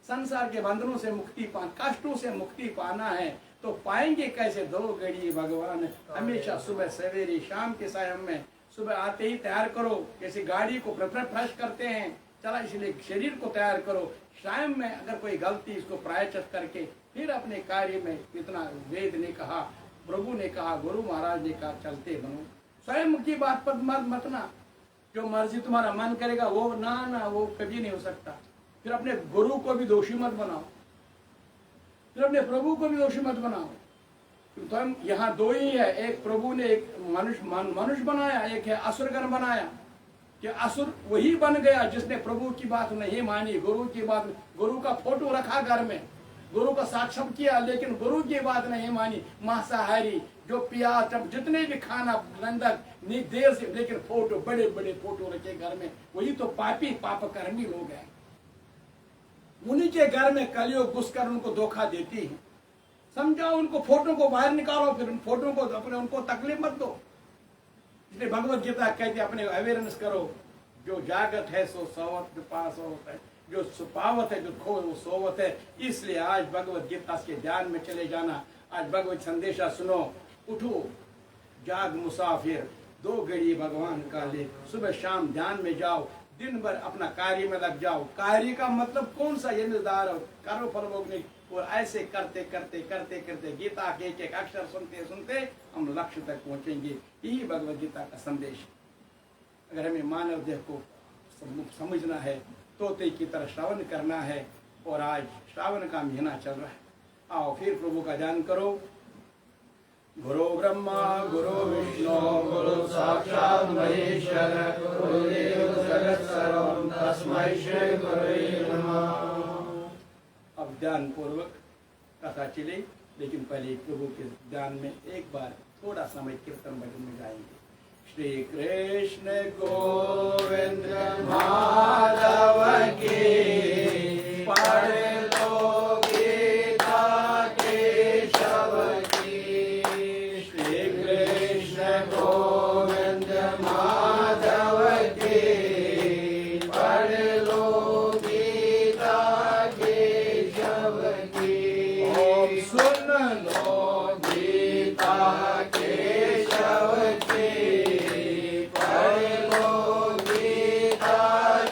संसार के बंधनों से मुक्ति पाना, कष्टों से मुक्ति पाना है। तो पाएंगे कैसे? 2 घड़ी भगवान हमेशा सुबह सवेरे शाम के समय में, सुबह आते ही तैयार करो, जैसे गाड़ी को फ्रेश करते हैं चला, इसलिए शरीर को तैयार करो। शाम में अगर कोई गलती, इसको प्रायश्चित करके फिर अपने कार्य में, इतना वेद ने कहा, प्रभु ने कहा, गुरु महाराज ने कहा, चलते बनो। स्वयं की बात पर मत ना, जो मर्जी तुम्हारा मन करेगा वो ना, वो कभी नहीं हो सकता। फिर अपने गुरु को भी दोषी मत बनाओ, फिर अपने प्रभु को भी दोषी मत बनाओ। तो हम यहाँ 2 ही है, एक प्रभु ने एक मनुष्य बनाया, एक है असुरगण बनाया। कि असुर वही बन गया जिसने प्रभु की बात नहीं मानी, गुरु की बात, गुरु का फोटो रखा घर में, गुरु का साक्षात किया, लेकिन गुरु की बात नहीं मानी। मांसाहारी, जो पिया, जितने भी खाना रंधक देर से, लेकिन फोटो, बड़े बड़े फोटो रखे घर में, वही तो पापी पापकर्मी लोग हैं। उन्हीं के घर में कलियुग घुसकर उनको धोखा देती है। समझाओ, उनको फोटो को बाहर निकालो, फिर उन फोटो को अपने, उनको तकलीफ मत दो। इसलिए भगवत गीता कहती है, अपने अवेयरनेस करो, जो जागत है सो सोवत, जो पास होता है, जो सुपावत है, जो खो वो सोवत है। इसलिए आज भगवत गीता के ध्यान में चले जाना, आज भगवत संदेशा सुनो, उठो, जाग मुसाफिर, 2 घड़ी भगवान का ले, सुबह शाम ध्यान में जाओ, दिन भर अपना कार्य में लग जाओ। कार्य का मतलब कौन सा? ये निर्धार करो फल भोगने, और ऐसे करते करते करते करते गीता के एक अक्षर सुनते सुनते हम लक्ष्य तक पहुंचेंगे। यही भगवत गीता का संदेश। अगर हमें मानव देह को समझना है, तोते की तरह श्रवण करना है, और आज श्रावण का महीना चल रहा है, आओ फिर प्रभु का ध्यान करो। गुरु ब्रह्मा गुरु विष्णु गुरु साक्षात् महेश्वर, गुरुदेव जगत सर्वं तस्मै श्री गुरवे नमः। अब ध्यान पूर्वक कथा चले, लेकिन पहले प्रभु के ध्यान में एक बार थोड़ा समय कीर्तन भजन में गाएंगे। श्री कृष्ण गोविंद माधव की, पढ़ लो गीता केशव की। श्री कृष्ण गोविंद माधव की, पढ़ लो गीता केशव की। ओम सुन लो गीता केशव की, पढ़ लो गीता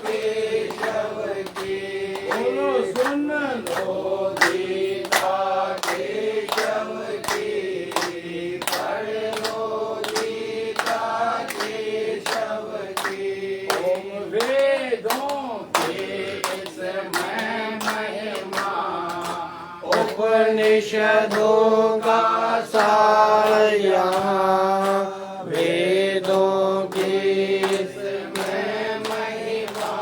केशव की। बोलो सुन लो गीता केशव की, पढ़ लो गीता केशव की। ओम वेदों के इसमें महिमा, उपनिषदों का सार यहाँ, वेदों की इसमें महिमा,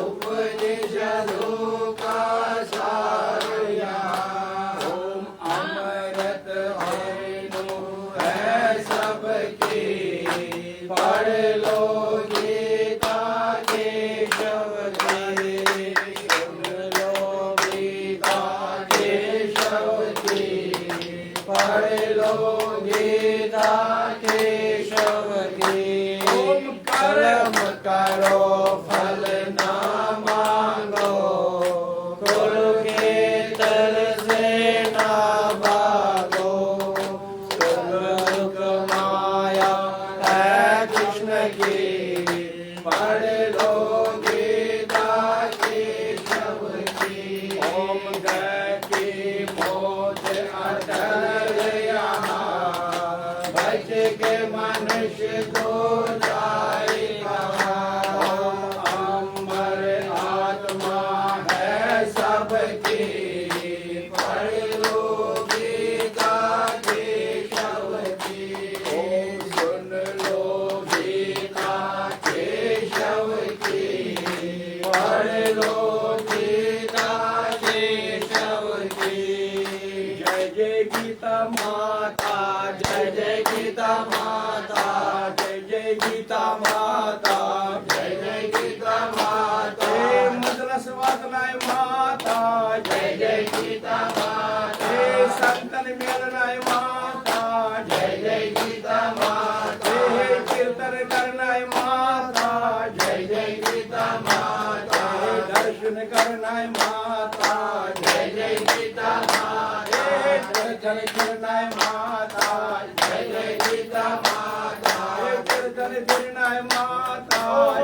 उपनिषदों का सार यहाँ। ओम अमृत वेणु है सबकी, पढ़ लो गीता केशव की। सुन लो गीता केशव की, पढ़ लो गीता केशव की। ओम कर्म करो फल ना मांगो, कुरुक्षेत्र से ना भागो। सुख माया है कृष्ण की, पढ़ लो गीता केशव की। ओम गति मोक्ष अटल यहाँ, बच के मनुष्य तो जाए कहाँ। अमर आत्मा है सबकी, पढ़ लो गीता केशव की। सुन लो गीता केशव की, पढ़ लो गीता केशव की। जय जय गीता माता, जय जय गीता माता, जय जय गीता माता, जय जय गीता माता। हे मद्रस वादनाय माता, जय जय गीता माता। हे संतन मेलनाय माता, जय जय गीता माता। हे कीर्तन करनाय माता, जय जय गीता माता। हे दर्शन करनाय माता, जय जय गीता माता। हे दर्शन करनाय माता, जय जय गीता माता। हे कीर्तन करनाय माता,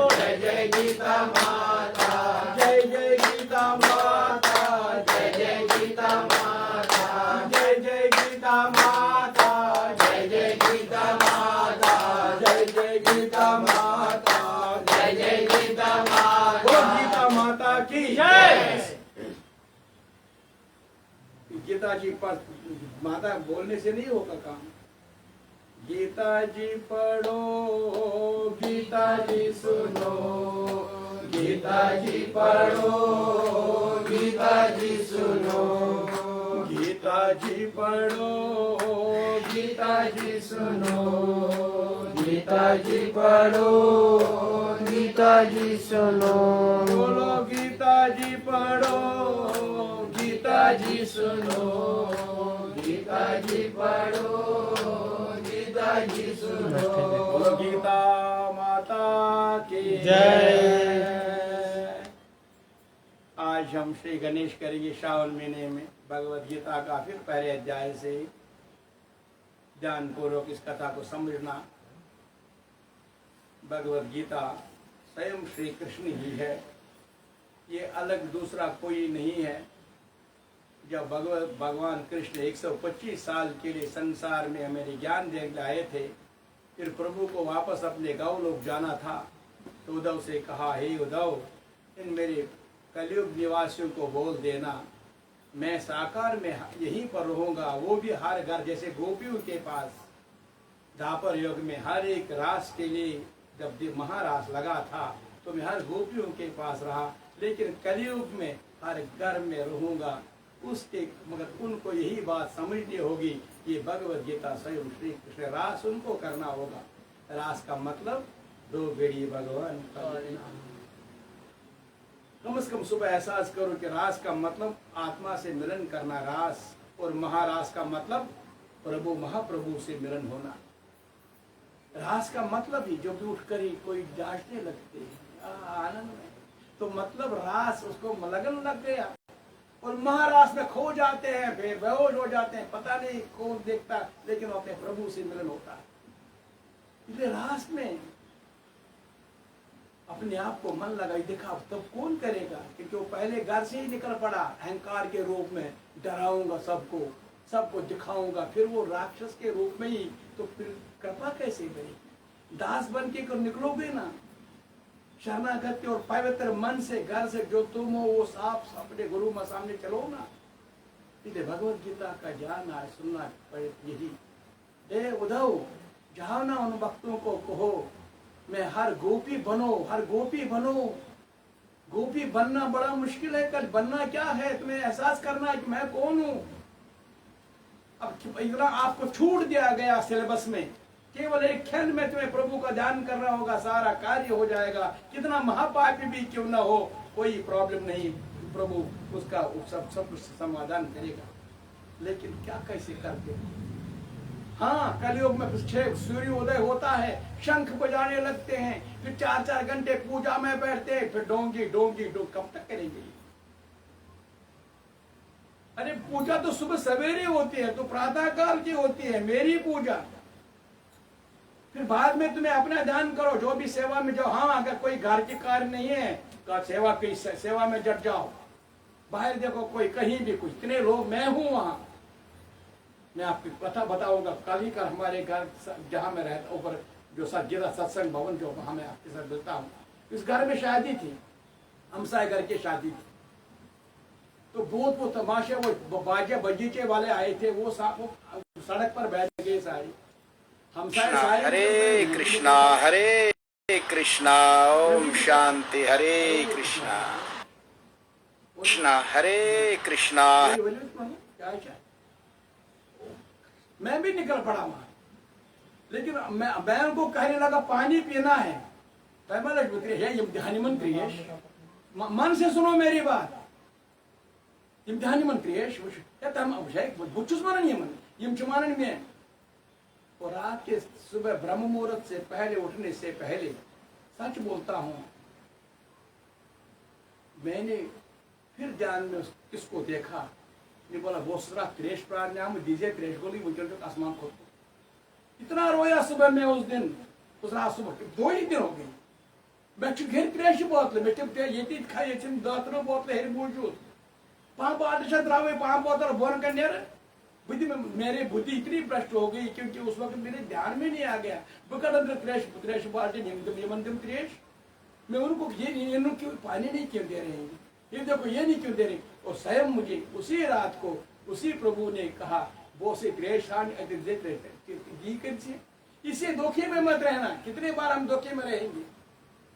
जय जय गीता माता। जय जय गीता माता, जय जय गीता माता। जय जय गीता माता, जय जय गीता माता। जय जय गीता माता, जय जय गीता माता। बोलो गीता माता की जय। गीता जी पर माता बोलने से नहीं होगा काम। गीता जी पढ़ो, गीता जी सुनो, गीता जी पढ़ो, गीता जी सुनो। गीता जी पढ़ो, गीता जी सुनो, गीता जी पढ़ो, गीता जी सुनो। बोलो गीता जी पढ़ो, गीता जी सुनो, गीता जी पढ़ो, गीता जी सुनो। बोलो गीता माता की जय। आज हम श्री गणेश करेंगे श्रावण महीने में भगवद गीता का फिर पहले अध्याय से ध्यान पूर्वक इस कथा को समझना। भगवद गीता स्वयं श्री कृष्ण ही है, ये अलग दूसरा कोई नहीं है। जब भगवान कृष्ण 125 साल के लिए संसार में हमें ज्ञान देने आए थे, फिर प्रभु को वापस अपने गौलोक जाना था, तो उद्धव से कहा, हे उद्धव, इन मेरे कलयुग निवासियों को बोल देना मैं साकार में यहीं पर रहूंगा। वो भी हर घर, जैसे गोपियों के पास द्वापर युग में हर एक रास के लिए जब महारास लगा था तो मैं हर गोपियों के पास रहा, लेकिन कलयुग में हर घर में रहूंगा। उसके मगर उनको यही बात समझनी होगी कि भगवद गीता स्वयं श्री कृष्ण, रास उनको करना होगा। रास का मतलब दो बेड़ी भगवान का नाम। कम से कम सुबह एहसास करो कि रास का मतलब आत्मा से मिलन करना रास, और महारास का मतलब प्रभु महाप्रभु से मिलन होना। रास का मतलब ही जो भी उठ कर ही कोई जांचने लगते हैं आनंद में, तो मतलब रास उसको लगन लग गया और महारास में खो जाते हैं, फिर बेहोश हो जाते हैं, पता नहीं कौन देखता, लेकिन अपने प्रभु से मिलन होता है। इसलिए रास में अपने आप को मन लगाई देखा, तब कौन करेगा, क्योंकि वो पहले घर से ही निकल पड़ा अहंकार के रूप में, डराऊंगा सबको दिखाऊंगा, फिर वो राक्षस के रूप में ही, तो फिर कृपा कैसे करेगी। दास बन के निकलोगे ना, शरणागति और पवित्र मन से घर से जो तुम हो वो साफ अपने गुरु में सामने चलो ना। इसलिए भगवत गीता का ज्ञान आज सुनना पड़े। यही हे उद्धव, जाओ ना उन भक्तों को कहो मैं हर गोपी बनो, हर गोपी बनो। गोपी बनना बड़ा मुश्किल है, कल बनना क्या है, तुम्हें एहसास करना है कि मैं कौन हूं। अब इतना आपको छूट दिया गया सिलेबस में, केवल एक क्षण में तुम्हें प्रभु का ध्यान करना होगा, सारा कार्य हो जाएगा। कितना महापापी भी क्यों ना हो, कोई प्रॉब्लम नहीं, प्रभु उसका सब समाधान करेगा। लेकिन क्या कैसे करते हैं। हाँ, कलयुग में सूर्योदय होता है, शंख बजाने लगते हैं, फिर 4-4 घंटे पूजा में बैठते हैं, फिर डोंगी कब तक करेंगे। अरे पूजा तो सुबह सवेरे होती है, तो प्रातः काल की होती है मेरी पूजा। फिर बाद में तुम्हें अपना ध्यान करो, जो भी सेवा में जाओ। हाँ, अगर कोई घर के कार्य नहीं है तो सेवा में जट जाओ। बाहर देखो कोई कहीं भी कुछ, इतने लोग, मैं हूं वहां। मैं आपकी कथा बताऊंगा, कल ही कर हमारे घर जहां मैं रहता ऊपर जो सदगीता सत्संग भवन जो हमें आपके साथ मिलता हूँ, इस घर में शादी थी, हमसाए घर की शादी थी। तो बहुत वो तमाशे, वो बाजे बगीचे वाले आए थे, वो सड़क पर बैठ गए सारे हमसाए सारे। हरे कृष्णा ओम शांति। हरे कृष्णा कृष्णा हरे कृष्णा। क्या क्या मैं भी निकल पड़ा वहां, लेकिन मैं उनको कहने लगा पानी पीना है। इम्तिहानी क्रियेश, मन से सुनो मेरी बात। इम्तिहानी क्रियेश बुचुस मानन यम मानन में। और रात के सुबह ब्रह्म मुहूर्त से पहले, उठने से पहले सच बोलता हूं, मैंने फिर ध्यान में किसको देखा, ये बोला वो सरा त्रेश प्राणायाम दीजिए, त्रेश गोली मुझे आसमान को इतना रोया सुबह में उस दिन, उस रात सुबह 2 ही दिन हो गई। मैं घर त्रेश बोतल ये खाई दातरो बोतल हेर मौजूद पाँच बात द्रावे 5 बोतल बोन कर बुद्धि में मेरी बुद्धि इतनी भ्रष्ट हो गई, क्योंकि उस वक्त मेरे ध्यान में नहीं आ गया। त्रेश बाल्टी त्रेश, मैं उनको ये क्यों पानी नहीं क्यों दे रहे हैं, ये देखो ये नहीं क्यों दे रहे। और स्वयं मुझे उसी रात को उसी प्रभु ने कहा वो से इसे धोखे में मत रहना। कितने बार हम धोखे में रहेंगे।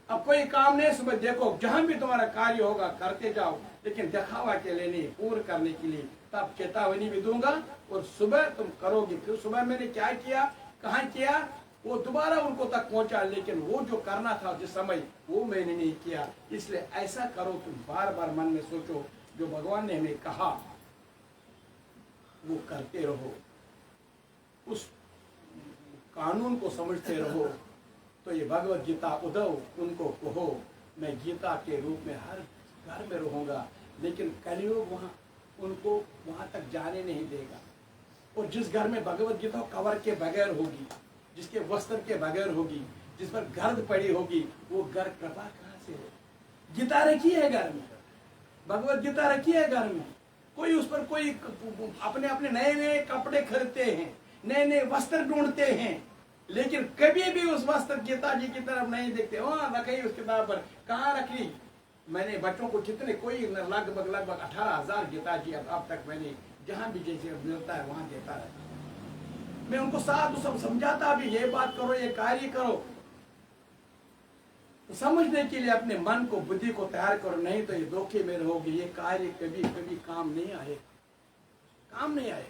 अब कोई काम नहीं, सुबह देखो जहां भी तुम्हारा कार्य होगा करते जाओ, लेकिन दिखावा के लिए नहीं, पूर्ण करने के लिए। तब चेतावनी भी दूंगा और सुबह तुम करोगे। फिर सुबह मैंने क्या किया, कहाँ किया, वो दोबारा उनको तक पहुंचा, लेकिन वो जो करना था जिस समय वो मैंने नहीं किया। इसलिए ऐसा करो, तुम बार बार मन में सोचो जो भगवान ने हमें कहा वो करते रहो, उस कानून को समझते रहो। तो ये भगवत गीता उद्धव उनको कहो, मैं गीता के रूप में हर घर में रहूंगा, लेकिन कलयुग वहां उनको वहां तक जाने नहीं देगा। और जिस घर में भगवत गीता कवर के बगैर होगी, जिसके वस्त्र के बगैर होगी, जिस पर गर्द पड़ी होगी, वो घर कृपा कहां से हो। गीता रखी है घर में, भगवत गीता रखी है घर में, कोई उस पर कोई अपने अपने नए नए कपड़े खरीदते हैं, नए नए वस्त्र ढूंढते हैं, लेकिन कभी भी उस वस्त्र गीता जी की तरफ नहीं देखते। वहां रखी उस किताब पर, कहाँ रखी। मैंने बच्चों को कितने कोई लगभग 18,000 गीता जी अब तक मैंने जहां भी जैसे मिलता है वहां देता है। मैं उनको साथ सब समझाता भी, ये बात करो, ये कार्य करो। तो समझने के लिए अपने मन को, बुद्धि को तैयार करो, नहीं तो ये धोखे में रहोगे। ये कार्य कभी कभी काम नहीं आए, काम नहीं आए।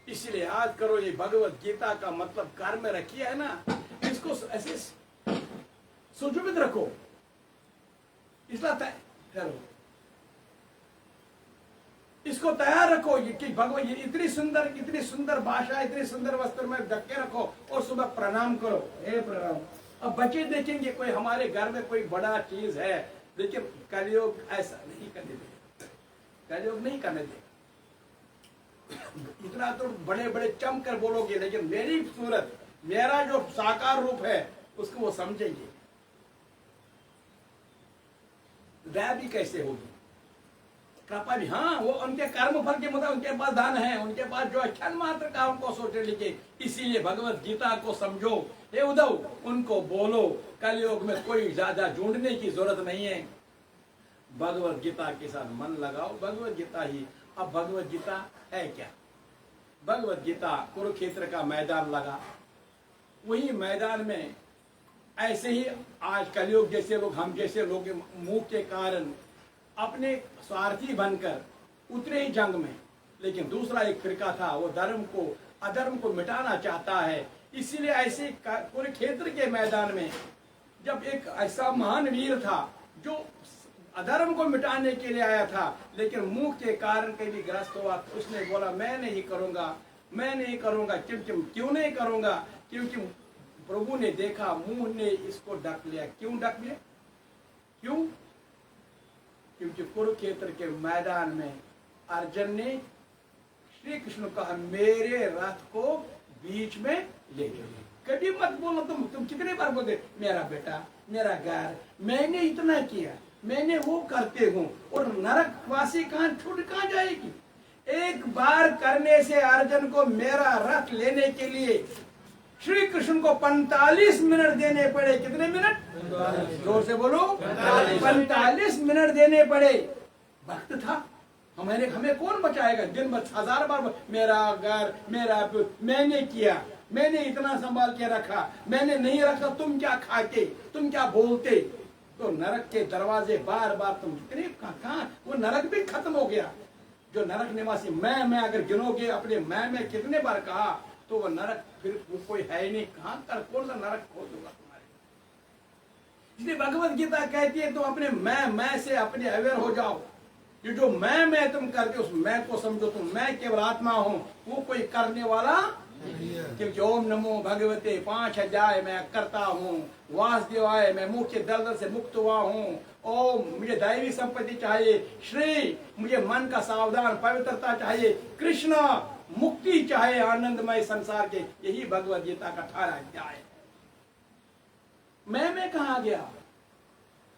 इसलिए याद करो, ये भगवत गीता का मतलब घर में रखिए है ना, इसको ऐसे सुजीवित रखो, इसलिए ठहरो, इसको तैयार रखो कि भगवान ये इतनी सुंदर भाषा, इतनी सुंदर वस्त्र में ढक के रखो और सुबह प्रणाम करो। हे प्रणाम। अब बच्चे देखेंगे कोई हमारे घर में कोई बड़ा चीज है, लेकिन कलयुग ऐसा नहीं करने देगा, कलयुग नहीं करने देगा। इतना तो बड़े बड़े चमक कर बोलोगे, लेकिन मेरी सूरत, मेरा जो साकार रूप है उसको वो समझेंगे। दया भी कैसे होगी, कृपा भी, हाँ वो उनके कर्म फल के मुताबिक उनके पास दान है, उनके पास जो क्षण मात्र का उनको सोचे लिखे। इसीलिए भगवत गीता को समझो, हे उद्धव उनको बोलो, कलयुग में कोई ज्यादा ढूंढने की जरूरत नहीं है। भगवत गीता के साथ मन लगाओ, भगवत गीता ही। अब भगवत गीता है क्या, भगवत गीता कुरुक्षेत्र का मैदान लगा, वही मैदान में ऐसे ही आज कलयुग जैसे लोग, हम जैसे लोग मुंह के कारण अपने स्वार्थी बनकर उतरे ही जंग में। लेकिन दूसरा एक फिरका था, वो धर्म को अधर्म को मिटाना चाहता है। इसीलिए ऐसे कुरुक्षेत्र के मैदान में जब एक ऐसा महान वीर था जो अधर्म को मिटाने के लिए आया था, लेकिन मुंह के कारण कभी ग्रस्त हुआ, तो उसने बोला मैं नहीं करूंगा, मैं नहीं करूंगा। क्यों नहीं करूंगा, क्योंकि प्रभु ने देखा मुंह ने इसको ढक लिया। क्यों ढक लिया, क्यों, क्योंकि कुरुक्षेत्र के मैदान में अर्जुन ने श्री कृष्ण कहा मेरे रथ को बीच में ले जाओ। कभी मत बोलो, तुम कितने बार बोलते मेरा बेटा, मेरा घर, मैंने इतना किया, मैंने वो करते हूँ, और नरकवासी छूट कहाँ जाएगी। एक बार करने से अर्जुन को मेरा रथ लेने के लिए श्री कृष्ण को 45 मिनट देने पड़े। कितने मिनट? जोर से बोलो। 45 मिनट देने पड़े। वक्त था। हमें कौन बचाएगा? दिन भर 1000 बार मेरा घर, मेरा मैंने किया, मैंने इतना संभाल के रखा, मैंने नहीं रखा, तुम क्या खाते, तुम क्या बोलते। तो नरक के दरवाजे बार बार तुम कितने कहाँ, वो नरक भी खत्म हो गया। जो नरक निवासी मैं अगर गिनोगे अपने मैं कितने बार कहा तो वो नरक फिर वो कोई है ही नहीं। कहां कर कौन सा नरक खोल दूंगा तुम्हारे। इसलिए भगवत गीता कहती है तुम अपने मैं से अपने अवेयर हो जाओ। ये जो मैं तुम करके उस मैं को समझो, तुम मैं केवल आत्मा हूं, वो कोई करने वाला। क्योंकि ओम नमो भगवते 5 अध्याय मैं करता हूँ, वासुदेवाय मैं मुख्य दलदल से मुक्त हुआ हूँ, ओम मुझे दैवी संपत्ति चाहिए, श्री मुझे मन का सावधान पवित्रता चाहिए, कृष्ण मुक्ति चाहे आनंदमय संसार के। यही भगवत गीता का 18 अध्याय। मैं कहा गया।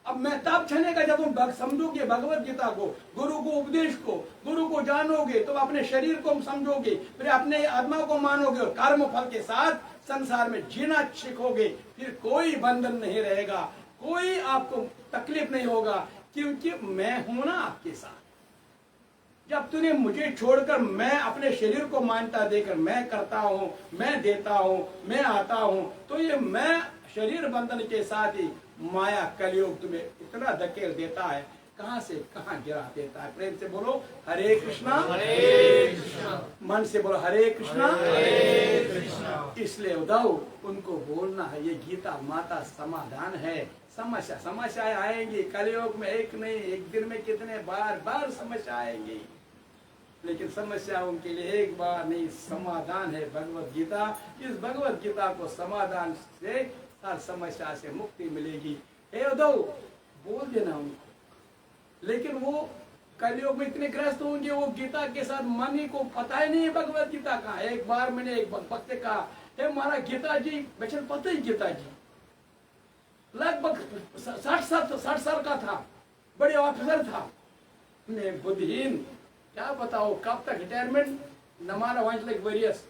अब मैं तब छनेगा जब तुम समझोगे भगवत गीता को, गुरु को उपदेश को, गुरु को जानोगे, तो अपने शरीर को समझोगे, फिर अपने आत्मा को मानोगे और कर्म फल के साथ संसार में जीना सीखोगे। फिर कोई बंधन नहीं रहेगा, कोई आपको तकलीफ नहीं होगा, क्योंकि मैं हूं ना आपके साथ। जब तूने मुझे छोड़कर मैं अपने शरीर को मानता देकर मैं करता हूं, मैं देता हूं, मैं आता हूं, तो ये मैं शरीर बंधन के साथ ही माया कलयुग तुम्हें इतना धकेल देता है, कहां से कहां गिरा देता है। प्रेम से बोलो हरे कृष्णा, हरे कृष्णा। मन से बोलो हरे कृष्णा, हरे कृष्णा। इसलिए उद्धव उनको बोलना है, ये गीता माता समाधान है। समस्याएं आएंगी कलयुग में, एक नहीं, एक दिन में कितने बार समस्या आएंगी, लेकिन समस्याओं के लिए एक बार नहीं, समाधान है भगवत गीता। इस भगवत गीता को समाधान से हर समस्या से मुक्ति मिलेगी। हे उद्धव बोल देना उनको, लेकिन वो कलयुग में इतने ग्रस्त होंगे, वो गीता के साथ मन को पता ही नहीं भगवत गीता का। एक बार मैंने एक भक्त से कहा, हे हमारा गीता जी बचन पता ही, गीता जी लगभग 60 साल का था, बड़े ऑफिसर था, मैं बुद्धिहीन, क्या बताओ कब तक रिटायरमेंट नमाना वांच लाइक वेरियस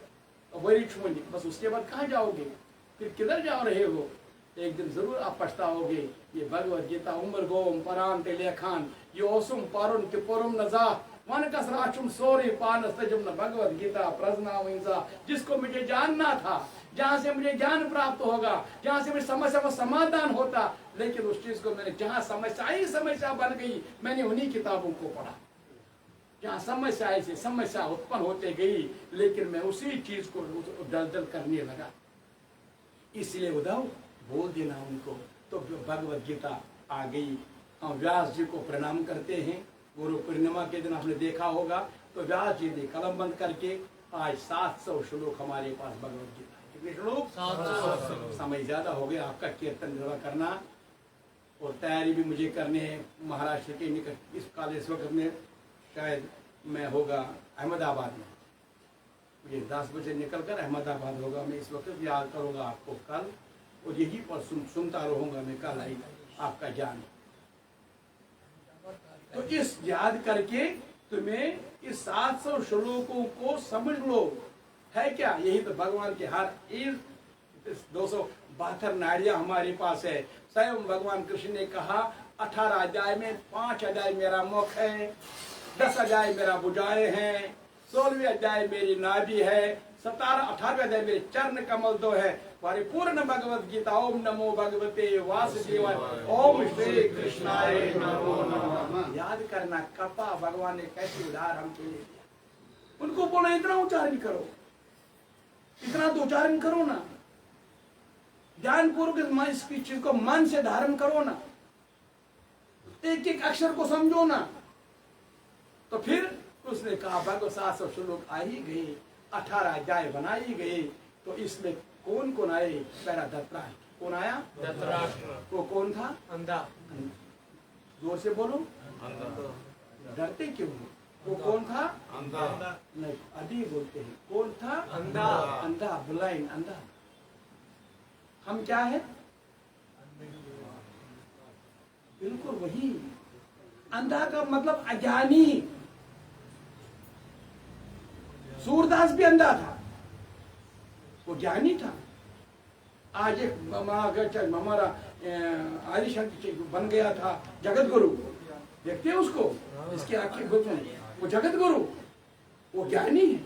वरी छूनी, बस उसके बाद कहाँ जाओगे, फिर किधर जा रहे हो। एक दिन जरूर आप पछताओगे। ये भगवत गीता उम्र गोम परान ते लेखान ये ओसुम पारुन तिपुरुम नजा वन कसराचुम सोरी पान सजम न भगवत गीता प्रजना विंसा। जिसको मुझे जानना था, जहाँ से मुझे ज्ञान प्राप्त होगा, जहाँ से मेरी समस्या का समाधान होता, लेकिन उस चीज को मैंने जहाँ समस्या बन गई, मैंने उन्हीं किताबों को पढ़ा। जहाँ समस्या से समस्या उत्पन्न होते गई, लेकिन मैं उसी चीज को दलदल करने लगा। इसलिए उद्धव बोल देना उनको। तो भगवत गीता आ गई। हम व्यास जी को प्रणाम करते हैं। गुरु पूर्णिमा के दिन आपने देखा होगा, तो व्यास जी ने कलम बंद करके आज 700 श्लोक हमारे पास भगवत गीता। कितने श्लोक? 700। समय ज्यादा हो गया, आपका कीर्तन जरा करना और तैयारी भी मुझे करनी है। महाराष्ट्र के निकट इस काल इस वक्त में शायद मैं होगा अहमदाबाद में, मुझे 10 बजे निकलकर अहमदाबाद होगा। मैं इस वक्त याद करूंगा आपको कल, और यही पर सुनता रहूंगा मैं कल आई आपका ज्ञान। तो इस याद करके तुम्हें इस 700 श्लोकों को समझ लो। है क्या? यही तो भगवान के हर 272 नाड़ियां हमारे पास है। स्वयं भगवान कृष्ण ने कहा 18 अध्याय में 5 अध्याय मेरा मुख है, 10 अध्याय मेरा भुजाएं हैं, 16वें अध्याय मेरी नाभि है, 17-18वें अध्याय मेरे चरण कमल 2 है। परिपूर्ण भगवत गीता ओम नमो भगवते वासुदेवाय ओम श्री कृष्णाय नमो नमः। याद करना कृपा भगवान ने कैसे उधार हमके लिए दिया। उनको बोला इतना उच्चारण करो, इतना तो उच्चारण करो ना, ध्यान पूर्वक इसकी चीज को मन से धारण करो ना, एक एक अक्षर को समझो ना। तो फिर उसने कहा भगवत 700 श्लोक आ ही गए, 18 अध्याय बनाई गए। तो इसमें कौन कौन आए? पहला धृतराष्ट्र। कौन आया? धृतराष्ट्र। वो कौन था? अंधा। जोर से बोलो। डरते क्यों? वो कौन था? अंधा। नहीं, अभी बोलते हैं। कौन था? अंधा। अंधा, ब्लाइंड, अंधा। हम क्या है? बिल्कुल वही। अंधा का मतलब अज्ञानी। सूरदास भी अंधा था, वो ज्ञानी था। आज एक हमारा आदिशक्ति बन गया था जगत गुरु, देखते हैं उसको, इसके आंखें वो जगत गुरु, वो ज्ञानी है।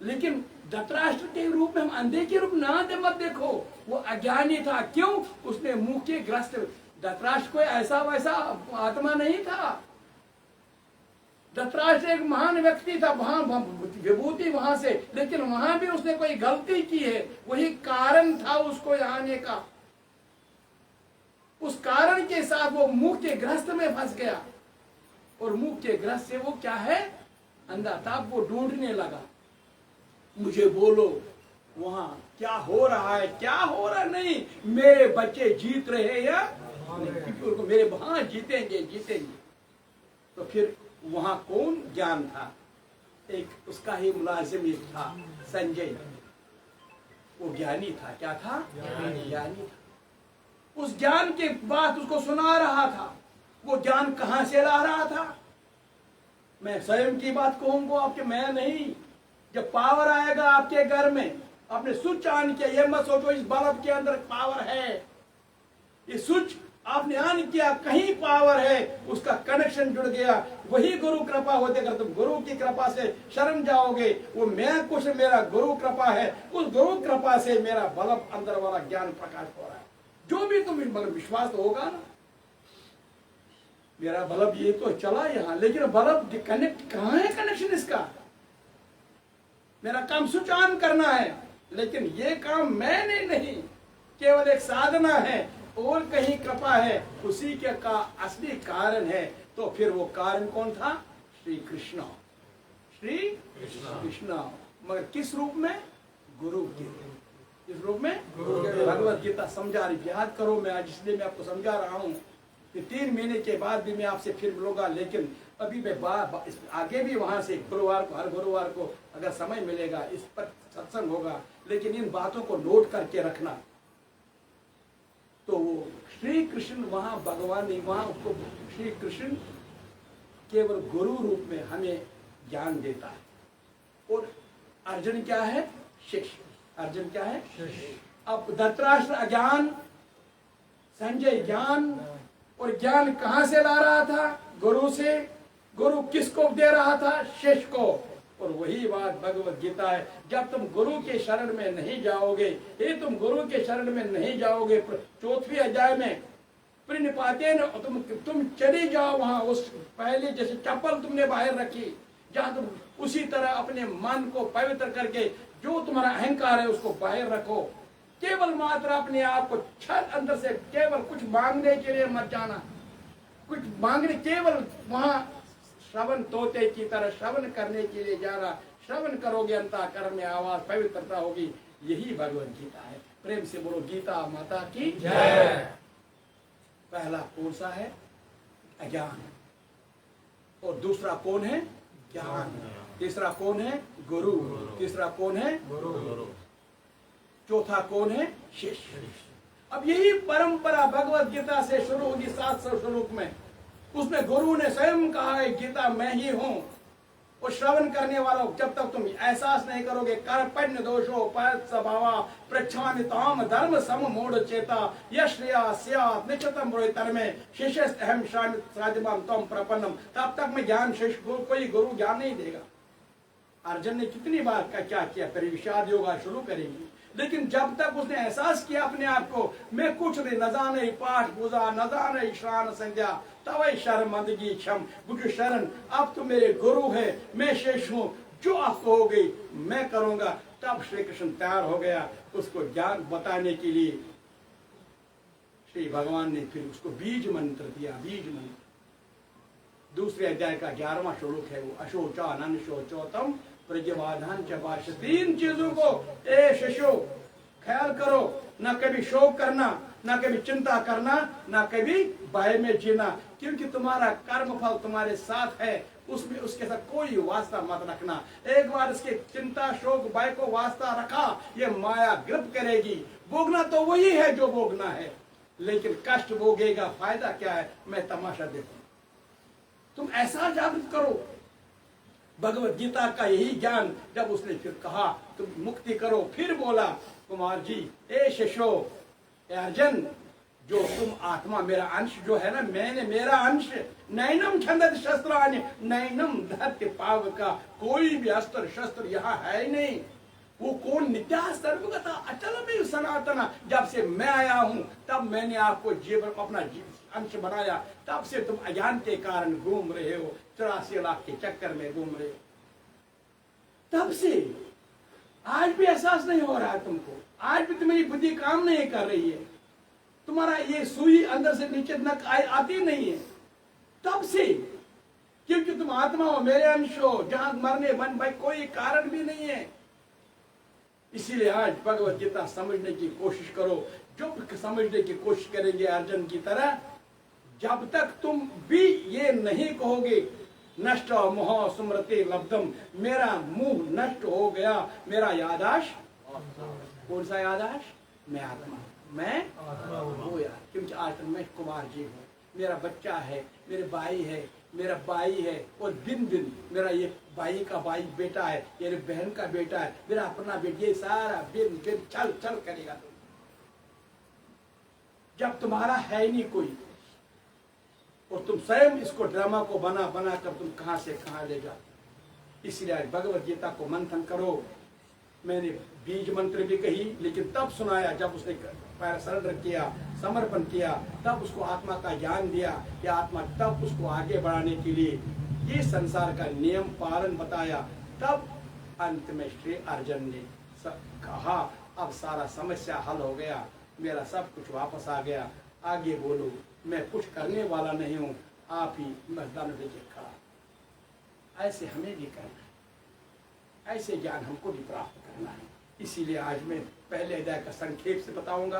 लेकिन धृतराष्ट्र के रूप में हम अंधे के रूप ना मत देखो, वो अज्ञानी था। क्यों? उसने मुंह के ग्रस्त, धृतराष्ट्र कोई ऐसा वैसा आत्मा नहीं था। धृतराष्ट्र एक महान व्यक्ति था, वहां विभूति वहां से, लेकिन वहां भी उसने कोई गलती की है, वही कारण था उसको आने का। उस कारण के साथ वो मुंह के ग्रस्त में फंस गया, और मुंह के ग्रस्त से वो क्या है, अंधा था। वो ढूंढने लगा, मुझे बोलो वहां क्या हो रहा है, क्या हो रहा नहीं, मेरे बच्चे जीत रहे या नहीं, मेरे वहां जीतेंगे जीतेंगे। तो फिर वहां कौन ज्ञान था, एक उसका ही मुलाजिम एक था संजय, वो ज्ञानी था। क्या था? ज्ञानी था। उस ज्ञान के बात उसको सुना रहा था। वो ज्ञान कहां से ला रहा था? मैं स्वयं की बात कहूंगा आपके, मैं नहीं। जब पावर आएगा आपके घर में, आपने स्विच ऑन किया, ये मत सोचो इस बल्ब के अंदर पावर है। ये स्विच आपने ऑन किया, कहीं पावर है, उसका कनेक्शन जुड़ गया, वही गुरु कृपा होते। अगर तुम गुरु की कृपा से शरण जाओगे, वो मैं कुछ मेरा गुरु कृपा है, उस गुरु कृपा से मेरा बल्ब अंदर वाला ज्ञान प्रकाश हो रहा है। जो भी तुम विश्वास तो होगा ना, मेरा बल्ब ये तो चला यहाँ, लेकिन बल्ब कनेक्ट कहाँ है? कनेक्शन इसका, मेरा काम स्विच ऑन करना है, लेकिन ये काम मैंने नहीं, केवल एक साधना है और कहीं कृपा है, उसी के का असली कारण है। तो फिर वो कारण कौन था? श्री कृष्ण, श्री कृष्ण। मगर किस रूप में? गुरु के रूप। किस रूप में? भगवत गीता समझा रही, याद करो। मैं आज इसलिए मैं आपको समझा रहा हूँ कि 3 महीने के बाद भी मैं आपसे फिर मिलूंगा, लेकिन अभी मैं आगे भी वहां से गुरुवार को, हर गुरुवार को अगर समय मिलेगा इस पर सत्संग होगा, लेकिन इन बातों को नोट करके रखना। तो वो श्री कृष्ण वहां भगवान ने, वहां उसको श्री कृष्ण केवल गुरु रूप में हमें ज्ञान देता है, और अर्जुन क्या है? शिष्य। अर्जुन क्या है? अब धृतराष्ट्र अज्ञान, संजय ज्ञान, और ज्ञान कहां से ला रहा था? गुरु से। गुरु किसको दे रहा था? शिष्य को। और वही बात भगवत गीता है, जब तुम गुरु के शरण में नहीं जाओगे, ये तुम गुरु के शरण में नहीं जाओगे, 4वें अध्याय में प्रणिपाते न, तुम चले जाओ वहां, उस पहले जैसे चप्पल तुमने बाहर रखी, जहां तुम उसी तरह अपने मन को पवित्र करके जो तुम्हारा अहंकार है उसको बाहर रखो। केवल मात्र अपने आप को छल अंदर से, केवल कुछ मांगने के लिए मत जाना, कुछ मांगने, केवल वहां श्रवण तोते की तरह श्रवण करने के लिए जाना। श्रवण करोगे, अंतःकरण में आवाज पवित्रता होगी। यही भगवत गीता है। प्रेम से बोलो गीता माता की जय। पहला कौन सा है? अज्ञान, और दूसरा कौन है? ज्ञान। तीसरा कौन है? गुरु। तीसरा कौन है? गुरु। चौथा कौन है? शिष्य। अब यही परंपरा भगवत गीता से शुरू होगी 700 श्लोक में। उसमें गुरु ने स्वयं कहा है, गीता मैं ही हूं। और श्रवण करने वालों, जब तक तुम एहसास नहीं करोगे, कर्पण्य दोषो परत स्वभावा प्रच्छानिताम धर्म सम मूढ़ चेता यश्रिया स्यात् निश्चितम रोहितर में शिष्य अहम साधिमाम तम प्रपन्नम, तब तक मैं ज्ञान शिष्य, कोई गुरु ज्ञान नहीं देगा। अर्जुन ने कितनी बार क्या किया? फिर विषाद योगा शुरू करेंगे, लेकिन जब तक उसने एहसास किया अपने आप को, मैं कुछ नहीं, न जाने पाठ पूजा, न जाने श्रान संध्या, तवै शर्म मंदगी क्षम बुझ शरण, अब तो मेरे गुरु है, मैं शेष हूं, जो आप कहोगे मैं करूंगा। तब श्री कृष्ण तैयार हो गया उसको ज्ञान बताने के लिए। श्री भगवान ने फिर उसको बीज मंत्र दिया। बीज मंत्र 2 अध्याय का 11वां श्लोक है वो, अशोचा अनशोचोतम प्रज्ञवाधान च भाष्य। 3 चीजों को ए शिष्यो ख्याल करो, न कभी शोक करना, न कभी चिंता करना, न कभी भय में जीना, क्योंकि तुम्हारा कर्म फल तुम्हारे साथ है, उसमें उसके साथ कोई वास्ता मत रखना। एक बार इसके चिंता शोक भय को वास्ता रखा, ये माया गिरफ्त करेगी। भोगना तो वही है जो भोगना है, लेकिन कष्ट भोगेगा, फायदा क्या है? मैं तमाशा देखूं। तुम ऐसा जागृत करो। भगवत गीता का यही ज्ञान जब उसने फिर कहा तुम मुक्ति करो, फिर बोला कुमार जी, ए शिष्यो, अर्जुन, जो तुम आत्मा मेरा अंश जो है ना, मैंने मेरा अंश, नैनम छंदत शस्त्रानि नैनम धत्य पाव का, कोई भी अस्त्र शस्त्र यहाँ है ही नहीं। वो कौन? नित्या सर्वगता अचल में सनातना। जब से मैं आया हूं तब मैंने आपको जीवन अपना अंश बनाया, तब से तुम अज्ञान के कारण घूम रहे हो, 84 लाख के चक्कर में घूम रहे हो। तब से आज भी एहसास नहीं हो रहा है तुमको, आज भी तुम्हारी बुद्धि काम नहीं कर रही है, तुम्हारा ये सुई अंदर से नीचे नक आती नहीं है। तब से, क्योंकि तुम आत्मा हो, मेरे अंश हो, जहां मरने मन भाई कोई कारण भी नहीं है। इसीलिए आज भगवत गीता समझने की कोशिश करो। जो समझने की कोशिश करेंगे अर्जुन की तरह, जब तक तुम भी ये नहीं कहोगे नष्ट मोह स्मृति लब्धम, मेरा मुंह नष्ट हो गया, मेरा यादाश, कौन सा यादाश? मैं आत्मा, मैं वो यार, क्योंकि आज मैं कुमार जी हूँ, मेरा बच्चा है, मेरे भाई है, मेरा भाई है, और दिन दिन मेरा ये भाई का भाई बेटा है, ये बहन का बेटा है, मेरा अपना बेटा, ये सारा दिन दिन चल चल करेगा। तुम जब तुम्हारा है नहीं कोई, और तुम स्वयं इसको ड्रामा को बना बना कर तुम कहां से कहां ले जाते। इसलिए आज भगवत गीता को मंथन करो। मैंने बीज मंत्र भी कही, लेकिन तब सुनाया जब उसने पैर सरेंडर किया, समर्पण किया, तब उसको आत्मा का ज्ञान दिया कि आत्मा, तब उसको आगे बढ़ाने के लिए ये संसार का नियम पालन बताया। तब अंत में श्री अर्जुन ने कहा, अब सारा समस्या हल हो गया, मेरा सब कुछ वापस आ गया, आगे बोलो, मैं कुछ करने वाला नहीं हूं, आप ही मैदान में खड़ा। ऐसे हमें भी करना है, ऐसे ज्ञान हमको भी प्राप्त करना है। इसीलिए आज मैं पहले अध्याय का संक्षेप से बताऊंगा।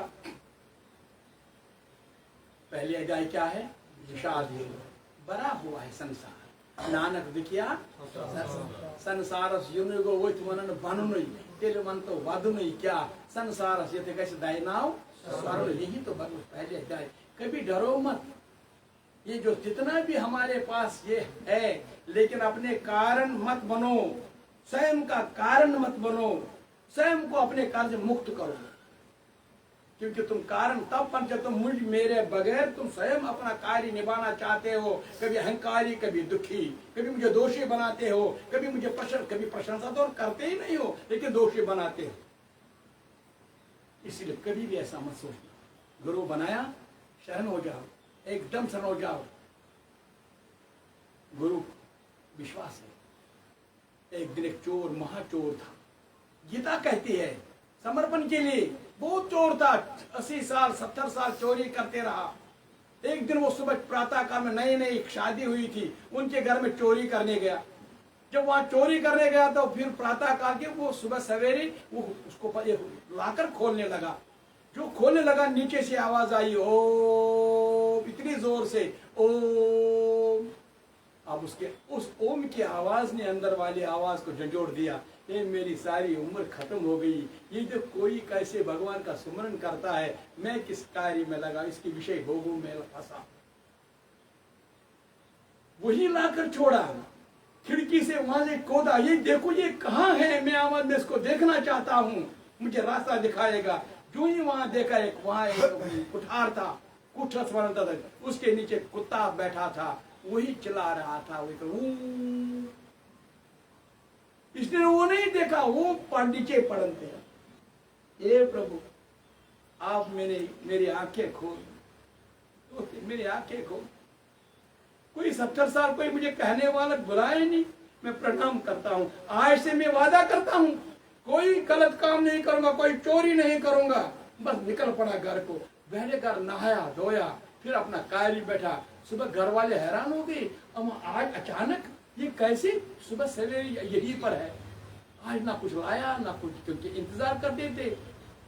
पहले अध्याय क्या है? विषाद योग। बड़ा हुआ है संसार, नानक दिखिया संसार मनन बनुई तेल मन तो वधुई, क्या संसार से कैसे दायनाव स्वर्ण। यही तो भगवत पहले अध्याय। कभी डरो मत, ये जो जितना भी हमारे पास ये है, लेकिन अपने कारण मत बनो, स्वयं का कारण मत बनो, स्वयं को अपने कार्य से मुक्त करो। क्योंकि तुम कारण तब बन जब तुम मुझ मेरे बगैर तुम स्वयं अपना कार्य निभाना चाहते हो। कभी अहंकारी, कभी दुखी, कभी मुझे दोषी बनाते हो, कभी मुझे कभी प्रशंसा तो करते ही नहीं हो, लेकिन दोषी बनाते हो। इसलिए कभी भी ऐसा मत सोचना। गुरु बनाया, शरण हो जाओ, एकदम शरण हो जाओ। गुरु विश्वास है। एक दिन एक चोर, महाचोर था। गीता कहती है समर्पण के लिए बहुत चोर था, 80 साल 70 साल चोरी करते रहा। एक दिन वो सुबह प्रातः काल में, नई नई शादी हुई थी, उनके घर में चोरी करने गया। जब वहां चोरी करने गया तो फिर प्रातः काल के वो सुबह सवेरे वो उसको लाकर खोलने लगा। जो खोलने लगा, नीचे से आवाज आई, ओम, इतनी जोर से ओम। अब उसके उस ओम की आवाज ने अंदर वाली आवाज को झंझोड़ दिया। ये मेरी सारी उम्र खत्म हो गई, ये जो कोई कैसे भगवान का सुमरन करता है, मैं किस कार्य में लगा, इसके विषय भोगों में फंसा। वही लाकर छोड़ा, खिड़की से वहां से खोदा, ये देखो ये कहाँ है, मैं आवाज में इसको देखना चाहता हूँ, मुझे रास्ता दिखाएगा। जो ही वहां देखा, वहां एक कुठार था, कुठस बनता था, उसके नीचे कुत्ता बैठा था, वही चिल्ला रहा था। इसने वो नहीं देखा, वो नीचे पड़ते हैं। हे प्रभु, आप मेरी आंखें खोल, तो मेरी आंखें खोल। कोई 70 साल कोई मुझे कहने वाला बुलाए नहीं, मैं प्रणाम करता हूँ। आज से मैं वादा करता हूँ, कोई गलत काम नहीं करूंगा, कोई चोरी नहीं करूंगा। बस निकल पड़ा घर को, पहले घर नहाया धोया, फिर अपना कार्य बैठा। सुबह घर वाले हैरान हो गए, अब आज अचानक ये कैसे सुबह सवेरे यही पर है। आज ना कुछ लाया ना कुछ, क्योंकि इंतजार करते थे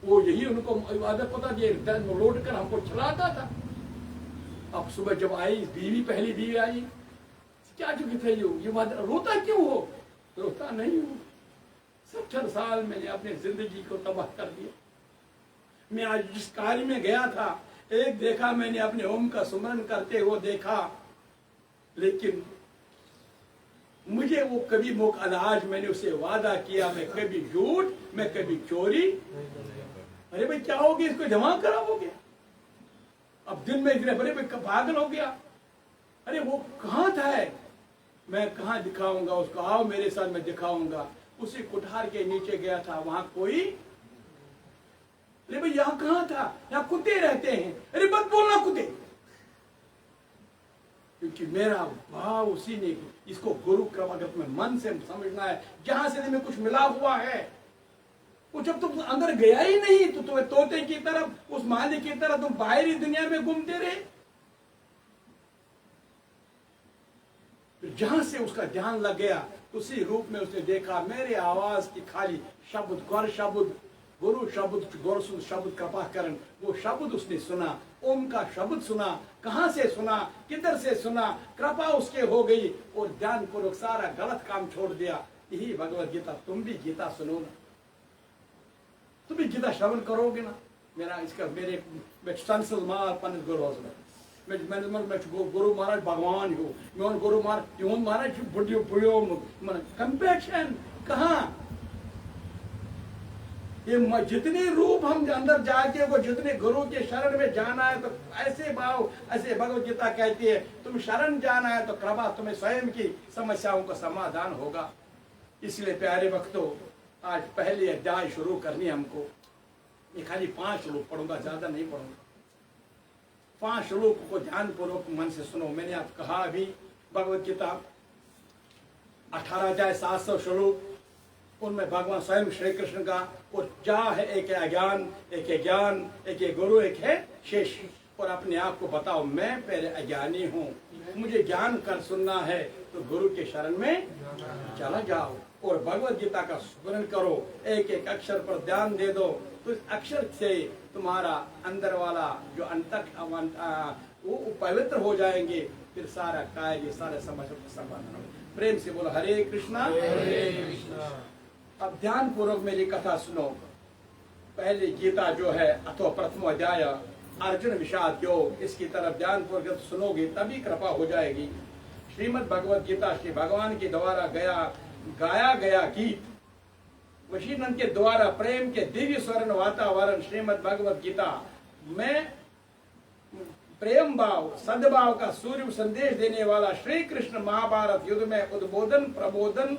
वो, यही उनको आदत पता ये लोड कर हमको चलाता था। अब सुबह जब आई बीवी, पहली बीवी आई, क्या चुकी थे ये रोता क्यों हो? रोता नहीं हूं, 70 साल मैंने अपनी जिंदगी को तबाह कर दिया। मैं आज जिस कार्य में गया था, एक देखा मैंने अपने ओम का सुमरन करते हुए देखा, लेकिन मुझे वो कभी मौका, आज मैंने उसे वादा किया, मैं कभी झूठ, मैं कभी चोरी अरे भाई क्या हो गया, इसको दिमाग खराब हो गया, अब दिन में इतने बड़े पागल हो गया। अरे वो कहाँ था है, मैं कहाँ दिखाऊंगा उसको, आओ मेरे साथ मैं दिखाऊंगा। उसी कुठार के नीचे गया था, वहां कोई, अरे भाई यहाँ कहाँ था, यहाँ कुत्ते रहते हैं। अरे मत बोलना कुत्ते, क्योंकि मेरा भाव उसी ने, इसको गुरु क्रमागत में मन से समझना है। जहां से तुम्हें कुछ मिला हुआ है, वो जब तुम अंदर गया ही नहीं तो तुम्हें तोते की तरफ, उस मालिक की तरफ तुम बाहरी दुनिया में घूमते रहे। तो जहां से उसका ध्यान लग गया, उसी रूप में उसने देखा मेरे आवाज की खाली शब्द, गौर शब्द, गुरु शब्द, गौर शब्द कृपा करण, वो शब्द उसने सुना, ओम का शब्द सुना। कहां से सुना, किधर से सुना, कृपा उसके हो गई और ध्यान पूर्वक सारा गलत काम छोड़ दिया। यही भगवत गीता। तुम भी गीता सुनो ना, तुम भी गीता श्रवण करोगे ना। मेरा इसका मेरे पंडित गुरु महाराज भगवान हो, मैं गुरु महाराज बुढ़ियो कंपैशन कहाँ, ये जितने रूप हम अंदर जाके वो जितने गुरु के शरण में जाना है, तो ऐसे भाव, ऐसे भगवत गीता कहती है तुम शरण जाना है तो कृपा तुम्हें स्वयं की समस्याओं का समाधान होगा। इसलिए प्यारे भक्तों, आज पहले अध्याय शुरू करनी है हमको। ये खाली 5 श्लोक पढ़ूंगा, ज्यादा नहीं पढ़ूंगा। 5 श्लोक को ध्यान पूर्वक मन से सुनो। मैंने आप कहा अभी भगवत गीता 18 अध्याय 700 श्लोक, उनमें भगवान स्वयं श्री कृष्ण का और जा है, एक है अज्ञान, एक है ज्ञान, एक है गुरु, एक है शेष। और अपने आप को बताओ मैं पहले अज्ञानी हूँ, मुझे ज्ञान कर सुनना है तो गुरु के शरण में चला जाओ और भगवत गीता का स्मरण करो। एक एक अक्षर पर ध्यान दे दो, तो इस अक्षर से तुम्हारा अंदर वाला जो वो पवित्र हो जाएंगे। फिर सारा कार्य, सारे समस्या का समाधान हो। प्रेम से बोलो हरे कृष्णा हरे कृष्णा। अब ध्यान पूर्वक मेरी कथा सुनो। पहले गीता जो है अथवा प्रथम अध्याय अर्जुन विषाद योग, इसकी तरफ ध्यान पूर्वक सुनोगे तभी कृपा हो जाएगी। श्रीमद् भगवत गीता श्री भगवान के द्वारा गाया गया गीत, वशीनंद के द्वारा प्रेम के दिव्य स्वर्ण वातावरण। श्रीमद् भगवत गीता में प्रेम भाव, सद्भाव का सूर्य संदेश देने वाला श्री कृष्ण महाभारत युद्ध में उद्बोधन प्रबोधन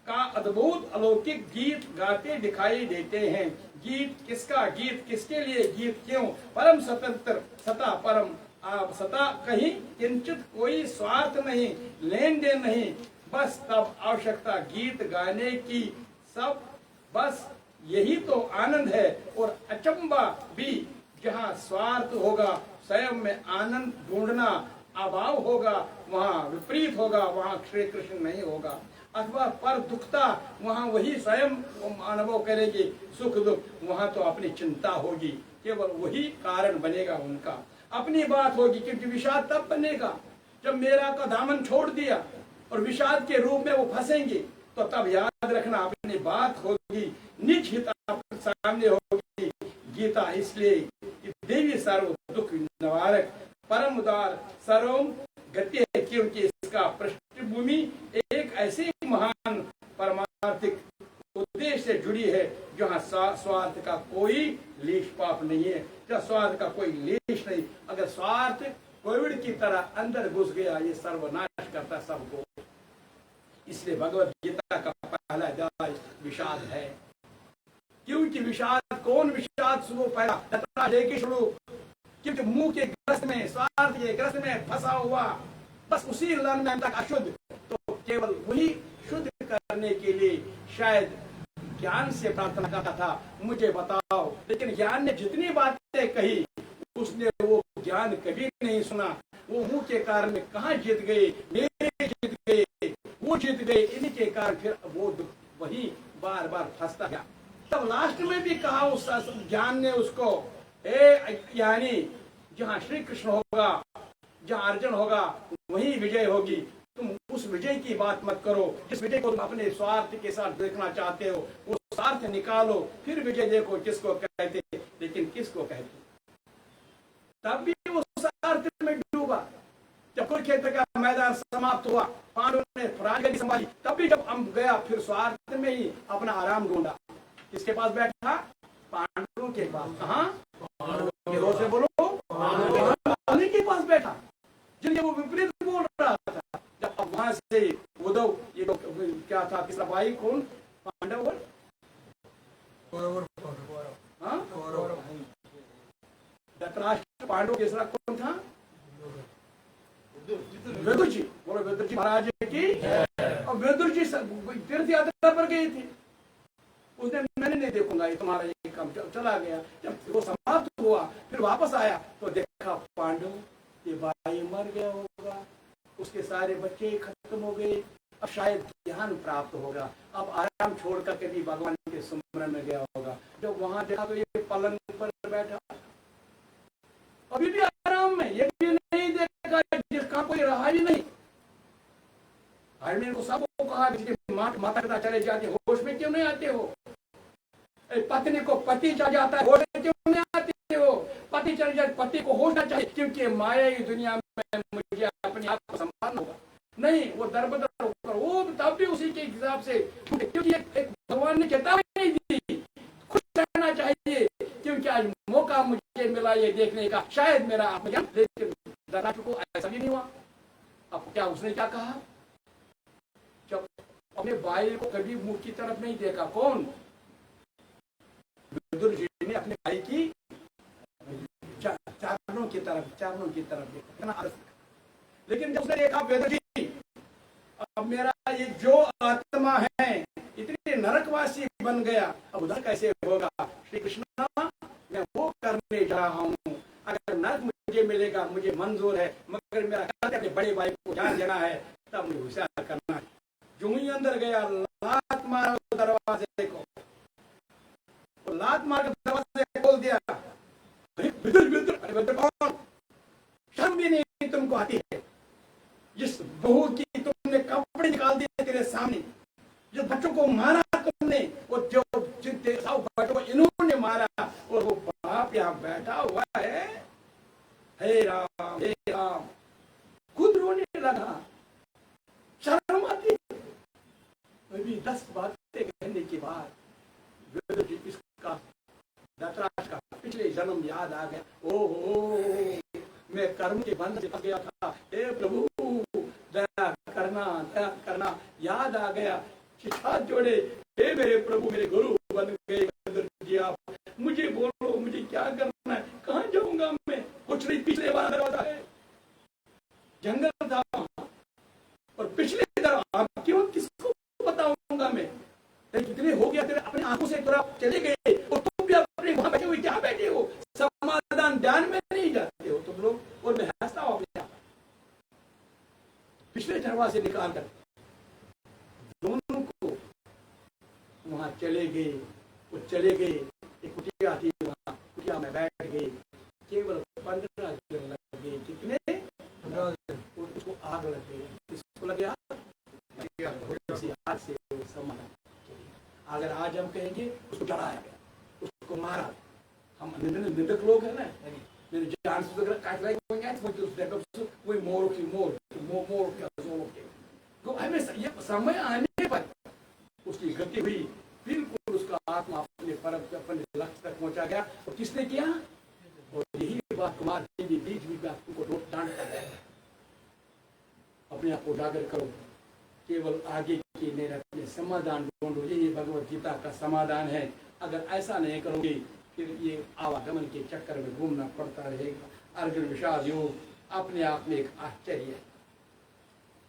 का अद्भुत अलौकिक गीत गाते दिखाई देते हैं। गीत किसका, गीत किसके लिए, गीत क्यों, परम स्वतंत्र सता परम सता, कहीं किंचित कोई स्वार्थ नहीं, लेन देन नहीं, बस तब आवश्यकता गीत गाने की, सब बस यही तो आनंद है। और अचंबा भी, जहाँ स्वार्थ होगा स्वयं में आनंद ढूंढना अभाव होगा, वहाँ विपरीत होगा, वहाँ श्री कृष्ण नहीं होगा। अथवा पर दुखता, वहाँ वही स्वयं अनुभव करेगी सुख दुख, वहाँ तो अपनी चिंता होगी, केवल वही कारण बनेगा उनका। अपनी बात होगी, क्योंकि विषाद तब बनेगा जब मेरा का दामन छोड़ दिया और विषाद के रूप में वो फंसेंगे। तो तब याद रखना अपनी बात होगी, निज हित सामने होगी गीता। इसलिए देवी सर्व दुख निवारक परम उदार सर्वम गति है, क्योंकि इसका पृष्ठभूमि एक ऐसे महान परमार्थिक उद्देश्य से जुड़ी है जहाँ स्वार्थ का कोई लीश पाप नहीं है, जहाँ स्वार्थ का कोई लीश नहीं। अगर स्वार्थ कोविड की तरह अंदर घुस गया, ये सर्वनाश करता सबको। इसलिए भगवत गीता का पहला अध्याय विषाद है, क्योंकि विषाद, कौन विषाद सुनो पहला लेके शुरू, क्योंकि मुंह के ग्रस्त में, स्वार्थ के ग्रस्त में फंसा हुआ, बस उसी लन में तक अशुद्ध। तो केवल वही शुद्ध करने के लिए शायद ज्ञान से प्रार्थना करता था, मुझे बताओ। लेकिन ज्ञान ने जितनी बातें कही, उसने वो ज्ञान कभी नहीं सुना। वो मुंह के कारण में कहाँ जीत गए, मेरे जीत गए, वो जीत गए, इन्हीं के कारण फिर वो वही बार बार फंसता गया। तब लास्ट में भी कहा उस ज्ञान ने उसको, यानी जहाँ श्री कृष्ण होगा, जहाँ अर्जुन होगा, वही विजय होगी। तुम उस विजय की बात मत करो जिस विजय को तुम अपने स्वार्थ के साथ देखना चाहते हो। वो स्वार्थ निकालो, फिर विजय देखो किसको कहते, लेकिन किसको कहते। तब भी वो स्वार्थ में डूबा। जब कुरुक्षेत्र का मैदान समाप्त हुआ, पांडवों ने राजगद्दी संभाली, तब भी जब हम गया फिर स्वार्थ में ही अपना आराम ढूंढा। किसके पास बैठा, पांडवों के पास। कहाँ? जोर से बोलो। उन्हीं के पास बैठा जिनके वो विपरीत बोल रहा था। जब अब वहां से उद्धव, ये लोग क्या था, तीसरा भाई कौन? पांडव और हाँ? धृतराष्ट्र। पांडव तीसरा कौन था? विदुर जी। बोलो विदुर जी महाराज की। और विदुर जी तीर्थ यात्रा पर गए थे। उसने मैंने नहीं देखूंगा ये तुम्हारा ये काम, चला गया। जब वो समाप्त हुआ फिर वापस आया तो देखा पांडव ये भाई मर गया होगा, उसके सारे बच्चे खत्म हो गए, अब शायद ज्ञान प्राप्त होगा, अब आराम छोड़कर कभी भगवान के सुमरन में गया होगा। जब वहां देखा तो ये पलंग पर बैठा, अभी भी आराम में। ये भी नहीं देखा जिसका कोई रहा ही नहीं। को सबको कहा माता पिता चले जाते होश में क्यों नहीं आते हो? पत्नी को पति चल जाता है होश में क्यों नहीं आते हो? पति चल जाए पति को होश ना चाहिए, क्योंकि माया की दुनिया में मुझे अपने आप को संभालना होगा। नहीं, वो दरबदर होकर वो तब भी उसी के हिसाब से, क्योंकि एक भगवान ने चेतावनी दी, खुश रहना चाहिए क्योंकि आज मौका मुझे मिला ये देखने का, शायद मेरा आत्मज्ञान। लेकिन धृतराष्ट्र को ऐसा भी नहीं हुआ। अब क्या उसने क्या कहा? जब अपने भाई को कभी मुंह की तरफ नहीं देखा। कौन? विदुर जी ने अपने भाई की चरणों की तरफ देखा। लेकिन जब उसने देखा विदुर जी अब मेरा ये जो आत्मा है इतनी नरकवासी बन गया, अब उधर कैसे होगा? श्री कृष्ण मैं वो करने जा रहा हूँ। अगर नरक मुझे मिलेगा मुझे मंजूर है, मगर मेरा अपने बड़े भाई को जान देना है, तब मुझे होशियार करना है। जो ही अंदर गया लात मारा दरवाजे को, लात मार के दरवाजे खोल दिया। विदुर कौन? शर्म भी नहीं तुमको आती है? जिस बहू की तुमने कपड़े निकाल दिए तेरे सामने, जिस बच्चों को मारा तुमने, वो जो बच्चों को इन्होंने मारा, और वो बाप यहाँ बैठा हुआ है। हे राम खुद रोने लगा। शर्म आती? अभी 10 बातें कहने के बाद इसका धृतराष्ट्र का पिछले जन्म याद आ गया। ओहो, मैं कर्म के बंध से फंस गया था, हे प्रभु दया करना याद आ गया। हाथ जोड़े, हे मेरे प्रभु मेरे गुरु बन गए आप, मुझे बोलो मुझे क्या करना है, कहाँ जाऊंगा मैं? कुछ नहीं, पिछले बार दरवाजा है, जंगल था और पिछले दरवाजा क्यों किसको बताऊंगा मैं? कितने हो गया तेरे अपने आंखों से तेरा चले गए और तुम भी अपने वहां बैठे हुए क्या बैठे हो? समाधान ध्यान में नहीं जाते हो तुम लोग। और मैं हंसता हूं अपने आप। पिछले दरवाजे निकाल कर दोनों को वहां चले गए। वो चले गए, एक कुटिया थी वहां, कुटिया में बैठ गए। केवल 15 दिन लग गए। कितने? 15 दिन। उसको आग लग गई। किसको लग गया? आग से समाधान। अगर आज हम कहेंगे उसको डराया गया, उसको मारा, हम निंदक लोग हैं ना, मेरे जान से काट लाइक वही मोर तो हमें ये समय आने पर उसकी गति हुई, बिल्कुल उसका आत्मा अपने अपने लक्ष्य तक पहुंचा गया। और किसने किया? और यही बात कुमार जी बीच बीच में आपको रोक डांट कर रहे हैं। अपने आप को उजागर करो, केवल आगे की नहीं रखने, समाधान ढूंढो। यही भगवत गीता का समाधान है। अगर ऐसा नहीं करोगे फिर ये आवागमन के चक्कर में घूमना पड़ता रहेगा। अर्जुन विषाद योग अपने आप में एक आश्चर्य है।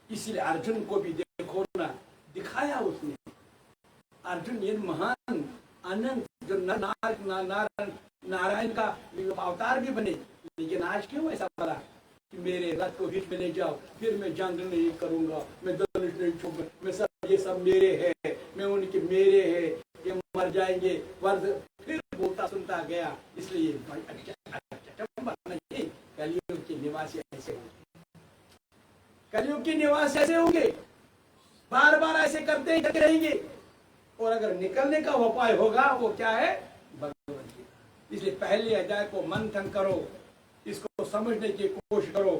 इसलिए अर्जुन को भी देखो ना, दिखाया उसने। अर्जुन ये महान अनंत जो नारायण का अवतार भी बने, लेकिन आज क्यों ऐसा बना कि मेरे रथ को बीच में ले जाओ, फिर मैं जंग नहीं करूंगा, मैं धनुष नहीं छूंगा, मैं सब ये सब मेरे है, मैं उनके मेरे है, ये मर जाएंगे। वर्ष फिर बोलता सुनता गया। इसलिए नहीं, कलयुग के निवासी ऐसे होंगे, कलयुग के निवासी ऐसे होंगे, बार बार ऐसे करते ही करते रहेंगे। और अगर निकलने का उपाय होगा वो क्या है? भगवत गीता। इसलिए पहले अध्याय को मंथन करो, इसको समझने की कोशिश करो।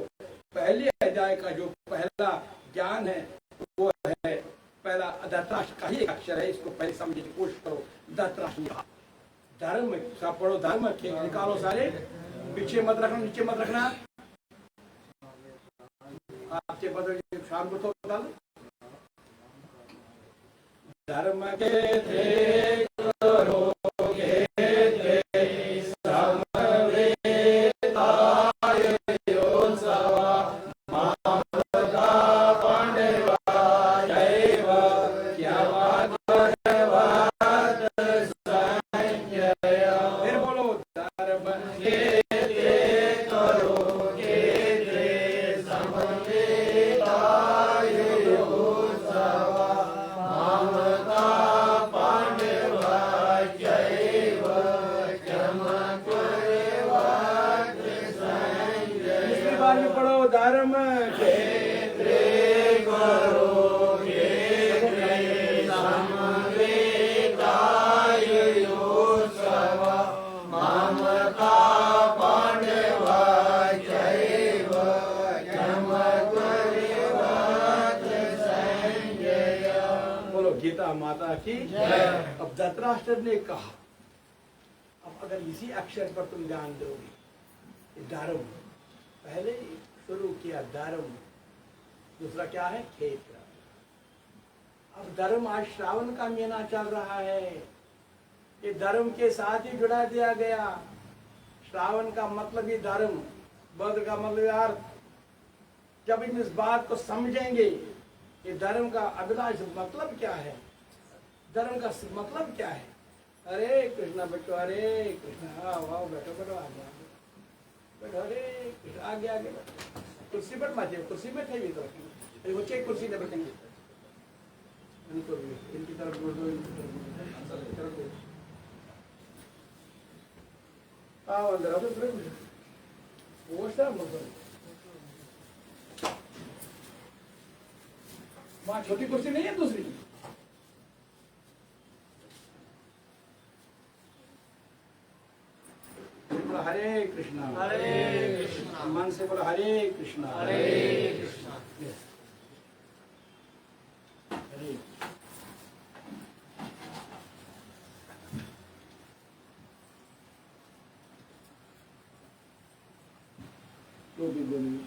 पहले अध्याय का जो पहला ज्ञान है वो है पहला धृतराष्ट्र का ही एक अक्षर है, इसको पहले समझने की कोशिश करो। धृतराष्ट्र धर्म सब पढ़ो, धर्म निकालो सारे, पीछे मत रखना, नीचे मत रखना। आपसे पता शाम को तो बता दो। धर्म के थे करोगे थे समवेताय योत्सवा मामका पांडवायैव क्यवाद्भवात् संजय। फिर बोलो धर्म के थे करोगे थे समवेताय योत्सवा मामका पांडवायैव क्यवाद्भवात् संजय। इसके बाद में पढ़ो धर्म क्षेत्रे करोगे थे समवेताय योत्सवा मामका पांडवायैव क्यवाद्भवात् संजय। बोलो गीता माता की जय। अब धृतराष्ट्र ने कहा, अब अगर इसी अक्षर पर तुम ध्यान दोगे, धर्म पहले शुरू किया, धर्म दूसरा क्या है, क्षेत्र। अब धर्म आज श्रावण का महीना चल रहा है, ये धर्म के साथ ही जुड़ा दिया गया। श्रावण का मतलब ही धर्म, बद्र का मतलब अर्थ। जब हम इस बात को समझेंगे कि धर्म का अभिलाष मतलब क्या है, धर्म का मतलब क्या है। हरे कृष्णा बेटो, हरे कृष्णा। वाह बैठो बैठो, आ गया बैठो, हरे कृष्णा। आगे आगे बैठो, कुर्सी पर मत जाओ, कुर्सी में थे भी तो बच्चे कुर्सी में बैठेंगे। इनकी तरफ बोल दो, इनकी तरफ दो। आओ अंदर आओ, वो सब मतलब वहाँ छोटी कुर्सी नहीं है, दूसरी। बोला हरे कृष्णा, हरे कृष्णा। मन से बोला हरे कृष्णा, हरे कृष्णा। हरे। तो भी बोलिए।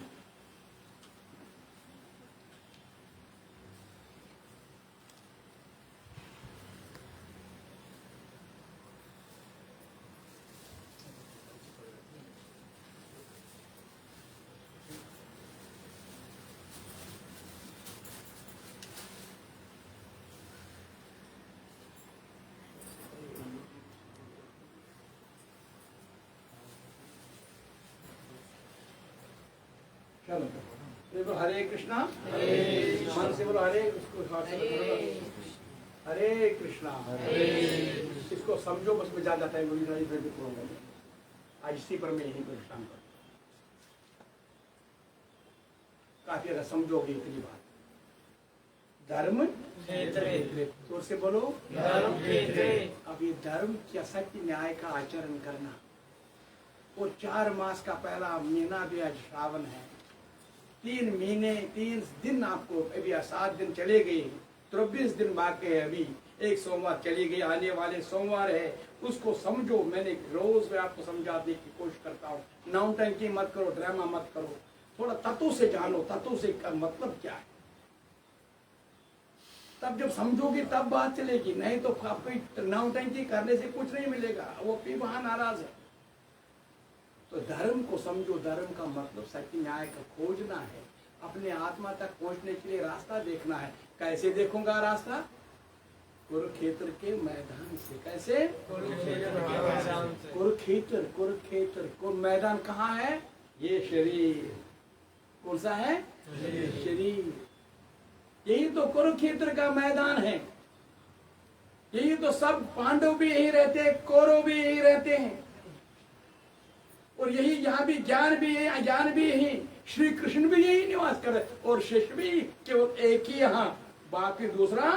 चलो बोलो हरे कृष्णा, मन से बोलो हरे, उसको हाथ से बोलो हरे कृष्णा। इसको समझो, बस में ज्यादा टाइम बोली नहीं, फिर भी बोलूंगा आज इसी पर मैं यही परेशान कर। काफी अगर समझोगे इतनी बात। धर्म क्षेत्रे, जोर से बोलो धर्म क्षेत्रे। अब ये धर्म क्या सत्य न्याय का आचरण करना, और 4 मास का पहला महीना भी आज श्रावण है। 3 महीने 3 दिन आपको अभी 7 दिन चले गए, 23 दिन बाकी है। अभी एक सोमवार चली गई, आने वाले सोमवार है, उसको समझो। मैंने रोज में आपको समझाने की कोशिश करता हूँ। नौटंकी मत करो, ड्रामा मत करो, थोड़ा तत्व से जानो, तत्व से का मतलब क्या है। तब जब समझोगे तब बात चलेगी, नहीं तो आपको नौटंकी करने से कुछ नहीं मिलेगा, वो भी वहां नाराज है। तो धर्म को समझो, धर्म का मतलब सत्य न्याय का खोजना है, अपने आत्मा तक पहुंचने के लिए रास्ता देखना है। कैसे देखूंगा रास्ता? कुरुक्षेत्र के मैदान से। कैसे? कुरुक्षेत्र मैदान कहाँ है? ये शरीर। कौन सा है? शरीर। यही तो कुरुक्षेत्र का मैदान है। यही तो सब पांडव भी यही रहते हैं, कौरव भी यही रहते हैं, और यही यहाँ भी ज्ञान भी है, अज्ञान भी यही, श्री कृष्ण भी यही निवास करे, और शिष्य भी केवल एक ही यहाँ, बाकी दूसरा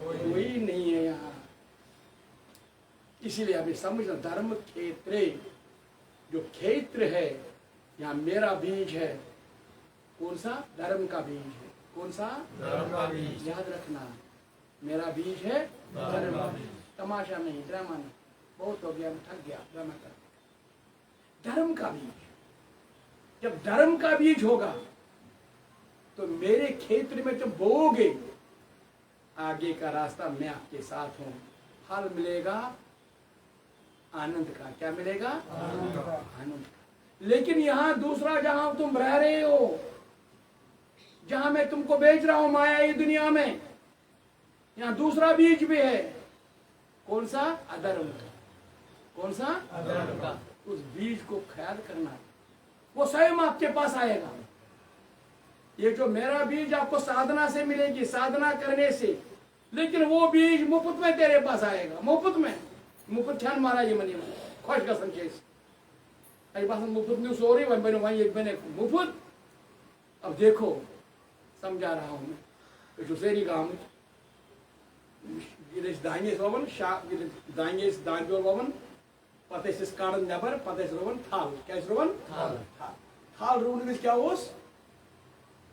कोई नहीं है यहाँ। इसीलिए हमें समझना, धर्म क्षेत्रे, जो क्षेत्र है, यहाँ मेरा बीज है। कौन सा? धर्म का बीज है। कौन सा? धर्म का बीज। याद रखना, मेरा बीज है धर्म का बीज। तमाशा नहीं, ड्रामा नहीं। बहुत हो गया, मैं थक गया ड्रामा कर। धर्म का बीज, जब धर्म का बीज होगा तो मेरे क्षेत्र में जब बोओगे, आगे का रास्ता मैं आपके साथ हूं, फल मिलेगा आनंद का। क्या मिलेगा? आनंद का। लेकिन यहां दूसरा, जहां तुम रह रहे हो, जहां मैं तुमको बेच रहा हूं माया ये दुनिया में, यहां दूसरा बीज भी है। कौन सा? अधर्म का। कौन सा? अधर्म का। उस बीज को ख्याल करना है, वो स्वयं आपके पास आएगा। ये जो मेरा बीज आपको साधना से मिलेगी, साधना करने से, लेकिन वो बीज मुफ्त में तेरे पास आएगा। मुफ्त में, मुफ्त ध्यान मारा ये मनी में खुश का संकेत अरे बस मुफ्त न्यूज हो रही बने वहीं एक बने मुफ्त। अब देखो समझा रहा हूं मैं, जुसेरी गांव दाइने रोवन दाइने दांजोर रोवन पते कान नबर पते रोवन थाल क्या रोवन थाल थाल रोवन क्या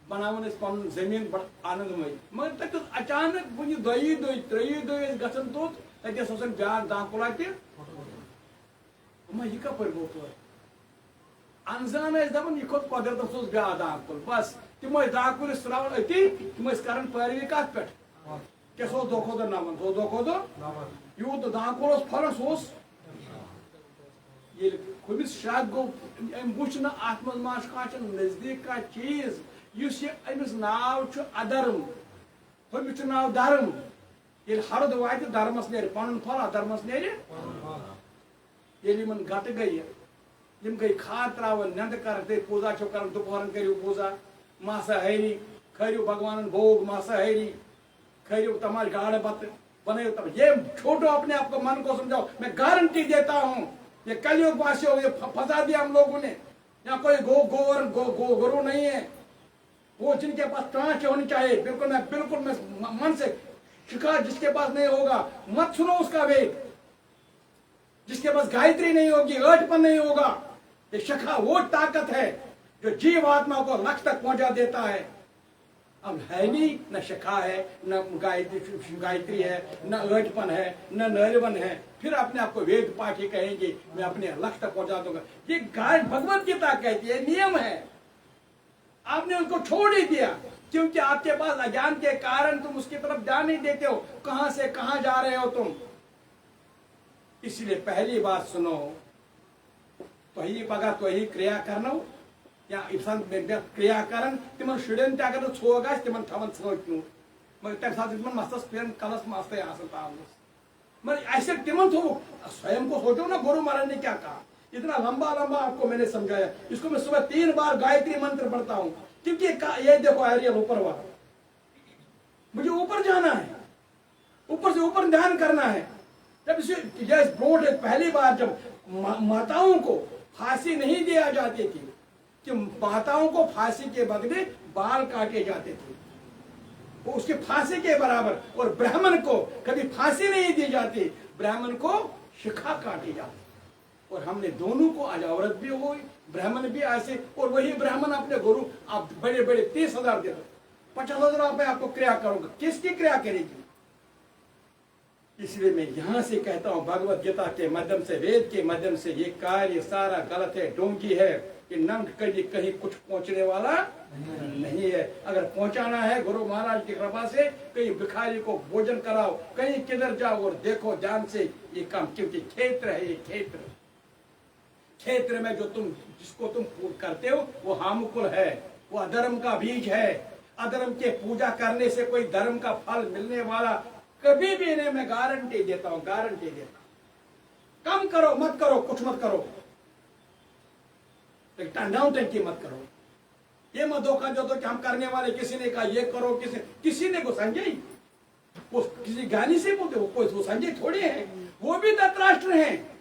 बनावन पन जमीन बड़ आनंदमय, मगर तक अचानक वह दयी दई त्रेयी दई गसन तोत तस ब्या दाकुला यह कप गो तो अनजान दपान यह खोत कुदरत ब्या दाकुल, बस तम दाकुल त्रावान अति तम कर पैरवी कत पे क्या दो खो दो नमन दो खो दो यूत दाकुल फल ये खुमिस शायद गो वुच ना अत मज नजदीक का चीज अमिस नाव अधर्म, हमिस नाव धर्म। ये हरद वात धर्मस ने पन फल अधर्मस ने गट गई गई खाद त्रावन नंद कर पूजा कर दोपहर करू पूजा मांसाहारी खरियो भगवान भोग मांसाहारी खरियो तमाश गाड़ बत बने। ये छोटो अपने आप को मन को समझाओ, मैं गारंटी देता हूँ ये कलयुग वासियों ये फंसा दिया हम लोगों ने। यहाँ कोई गुरु नहीं है, वो जिनके पास ट्रांच होनी चाहिए। बिल्कुल मैं मन से शिखा जिसके पास नहीं होगा मत सुनो उसका वेद, जिसके पास गायत्री नहीं होगी अठपन नहीं होगा। ये शिखा वो ताकत है जो जीव आत्मा को लक्ष्य तक पहुंचा देता है। अब है नहीं, न शिखा है, न गायत्री है, न अठपन है, न नरवन है, फिर अपने आप को वेद पाठी कहेंगे मैं अपने लक्ष्य तक पहुंचा दूंगा। ये गाय भगवत गीता कहती है, नियम है। आपने उनको छोड़ ही दिया क्योंकि आपके पास अज्ञान के कारण तुम उसकी तरफ जा नहीं देते हो। कहां से कहां जा रहे हो तुम? इसलिए पहली बात सुनो, तो ही पगा तो ही क्रिया करना या क्रिया कर तिम शुरन तगर थोग तिम थवन सोचनु मगर तम साथ मस्तस पे कलस मस्त मगर ऐसे तिम थो स्वयं को सोचो ना। गुरु महाराज ने क्या कहा, इतना लंबा लंबा आपको मैंने समझाया। इसको मैं सुबह 3 बार गायत्री मंत्र पढ़ता हूं क्योंकि ये देखो एरियल ऊपर वाला, मुझे ऊपर जाना है, ऊपर से ऊपर ध्यान करना है। जब इसे ब्रोड पहली बार जब माताओं को फांसी नहीं दिया जाती थी कि माताओं को फांसी के बदले बाल काटे जाते थे, वो उसके फांसी के बराबर। और ब्राह्मण को कभी फांसी नहीं दी जाती, ब्राह्मण को शिखा काटी जाती। और हमने दोनों को आज औरत भी हो ब्राह्मण भी ऐसे, और वही ब्राह्मण अपने गुरु आप बड़े बड़े 30,000 दे दो, 50,000 रुपए आपको क्रिया करूंगा, किसकी क्रिया करेगी? इसलिए मैं यहां से कहता हूं भगवत गीता के माध्यम से, वेद के माध्यम से, ये कार्य सारा गलत है, डोंगी है, कि न कहीं कुछ पहुंचने वाला नहीं है। अगर पहुंचाना है गुरु महाराज की कृपा से, कहीं भिखारी को भोजन कराओ, कहीं किधर जाओ और देखो ध्यान से ये काम, क्योंकि क्षेत्र है ये क्षेत्र में जो जिसको तुम करते हो वो हामुकुल है, वो अधर्म का बीज है। अधर्म के पूजा करने से कोई धर्म का फल मिलने वाला कभी भी नहीं, मैं गारंटी देता हूं, गारंटी देता हूं। कम करो मत करो, कुछ मत करो, टंकी मत करो। ये मत धोखा जो तो कि हम करने वाले, किसी ने कहा ये करो, किसी ने को संजय वो किसी ज्ञानी से बोलते हो, कोई वो संजय थोड़े हैं, वो भी धृतराष्ट्र हैं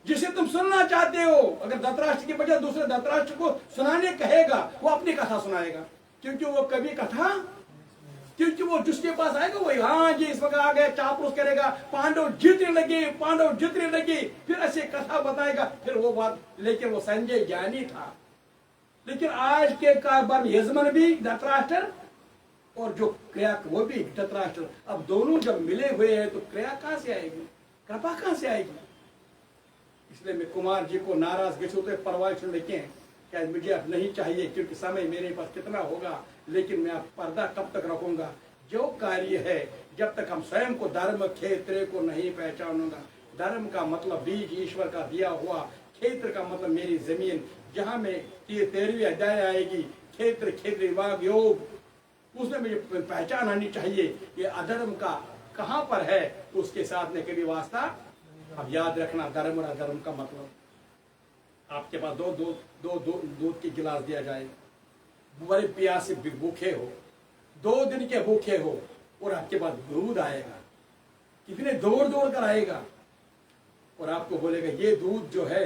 जिसे तुम सुनना चाहते हो। अगर धृतराष्ट्र की बजाय दूसरे धृतराष्ट्र को सुनाने कहेगा, वो अपनी कथा सुनाएगा, क्योंकि वो कभी कथा, क्योंकि वो जिसके पास आएगा वही हाँ जी इस वक्त आ गए चापलूस करेगा, पांडव जीतने लगे, फिर ऐसे कथा बताएगा, फिर वो बात। लेकिन वो संजय ज्ञानी था। लेकिन आज के कारबार यजमान भी धृतराष्ट्र और जो क्रिया वो भी धृतराष्ट्र, अब दोनों जब मिले हुए हैं तो क्रिया कहां से आएगी? कृपा कहां से आएगी? इसलिए मैं कुमार जी को नाराज गए तो परवाह सुन लेके क्या मुझे अब नहीं चाहिए, क्योंकि समय मेरे पास कितना होगा, लेकिन मैं अब पर्दा कब तक रखूंगा? जो कार्य है, जब तक हम स्वयं को धर्म क्षेत्र को नहीं पहचानूंगा। धर्म का मतलब बीज ईश्वर का दिया हुआ, क्षेत्र का मतलब मेरी जमीन, जहां में 13वीं अध्याय आएगी, क्षेत्र क्षेत्र विभाग योग, उसमें मुझे पहचान आनी चाहिए ये अधर्म का कहां पर है, तो उसके साथ में कभी वास्ता। अब याद रखना, धर्म और अधर्म का मतलब, आपके पास दूध की गिलास दिया जाएगा, बड़े प्यासे भूखे हो, 2 दिन के भूखे हो, और आपके पास दूध आएगा, कितने दौड़ दौड़ कर आएगा, और आपको बोलेगा ये दूध जो है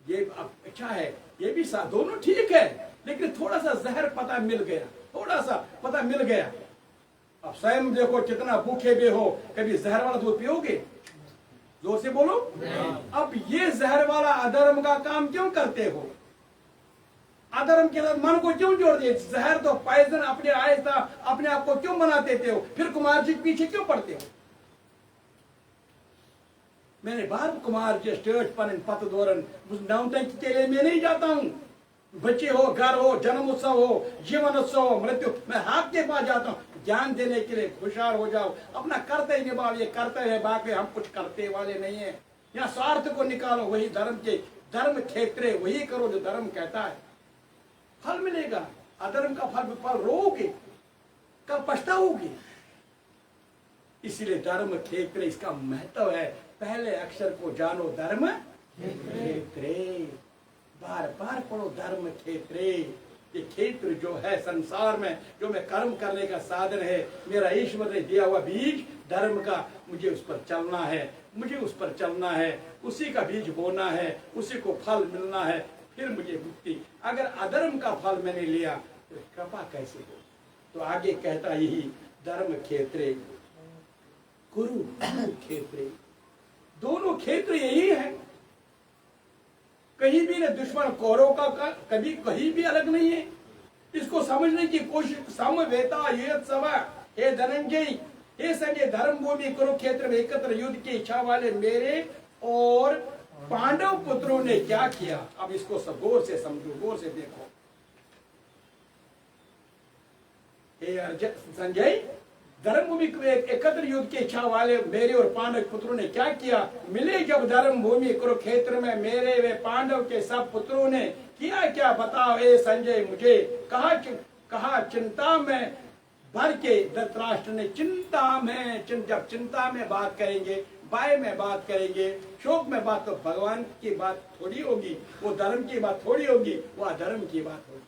ये अच्छा है, ये भी साथ, दोनों ठीक है, लेकिन थोड़ा सा जहर पता मिल गया, थोड़ा सा पता मिल गया। अब स्वयं देखो कितना भूखे भी हो, कभी जहर वाला दूध पियोगे? जोर से बोलो। अब ये जहर वाला अधर्म का काम क्यों करते हो? अधर्म के साथ मन को क्यों जोड़ दिए? जहर तो पॉइजन अपने आहिस्ता अपने आप को क्यों बना देते हो? फिर कुमार जी के पीछे क्यों पड़ते हो? मैंने बार कुमार जी स्टेज पर पत दोरन नौटंकी के लिए मैं नहीं जाता हूं। बच्चे हो, घर हो, जन्म उत्सव हो, जीवन उत्सव हो, मृत्यु, मैं हाथ के पास जाता हूं ज्ञान देने के लिए। खुशहाल हो जाओ, अपना कर्तव्य निभाओ, ये कर्तव्य है, बाकी हम कुछ करते वाले नहीं है। यहाँ स्वार्थ को निकालो, वही धर्म के धर्म क्षेत्र, वही करो जो धर्म कहता है, फल मिलेगा। अधर्म का फल विफल रोगे, कब पछताओगे? इसीलिए धर्म क्षेत्र इसका महत्व है। पहले अक्षर को जानो, धर्म क्षेत्रे, बार बार पढ़ो धर्म क्षेत्रे। ये क्षेत्र जो है संसार में, जो मैं कर्म करने का साधन है, मेरा ईश्वर ने दिया हुआ बीज धर्म का, मुझे उस पर चलना है, मुझे उस पर चलना है, उसी का बीज बोना है, उसी को फल मिलना है, फिर मुझे मुक्ति। अगर अधर्म का फल मैंने लिया तो कृपा कैसे हो? तो आगे कहता यही, धर्म क्षेत्रे गुरु क्षेत्रे, दोनों क्षेत्र यही है। कहीं भी न दुश्मन कौरव का कभी कहीं भी अलग नहीं है। इसको समझने की कोशिश, समवेता ये सब, हे धनंजय, हे संजय, धर्म भूमि कुरुक्षेत्र में एकत्र युद्ध की इच्छा वाले मेरे और पांडव पुत्रों ने क्या किया? अब इसको सब गौर से समझो, गौर से देखो। हे संजय, धर्म भूमि एकत्र युद्ध की इच्छा वाले मेरे और पांडव पुत्रों ने क्या किया? मिले जब धर्म भूमि कुरुक्षेत्र में मेरे वे पांडव के सब पुत्रों ने किया क्या? बताओ ए संजय मुझे। कहा चिंता में भर के धृतराष्ट्र ने, चिंता में, जब चिंता में बात करेंगे, भय में बात करेंगे, शोक में बात, तो भगवान की बात थोड़ी होगी, वो धर्म की बात थोड़ी होगी, वो अधर्म की बात होगी।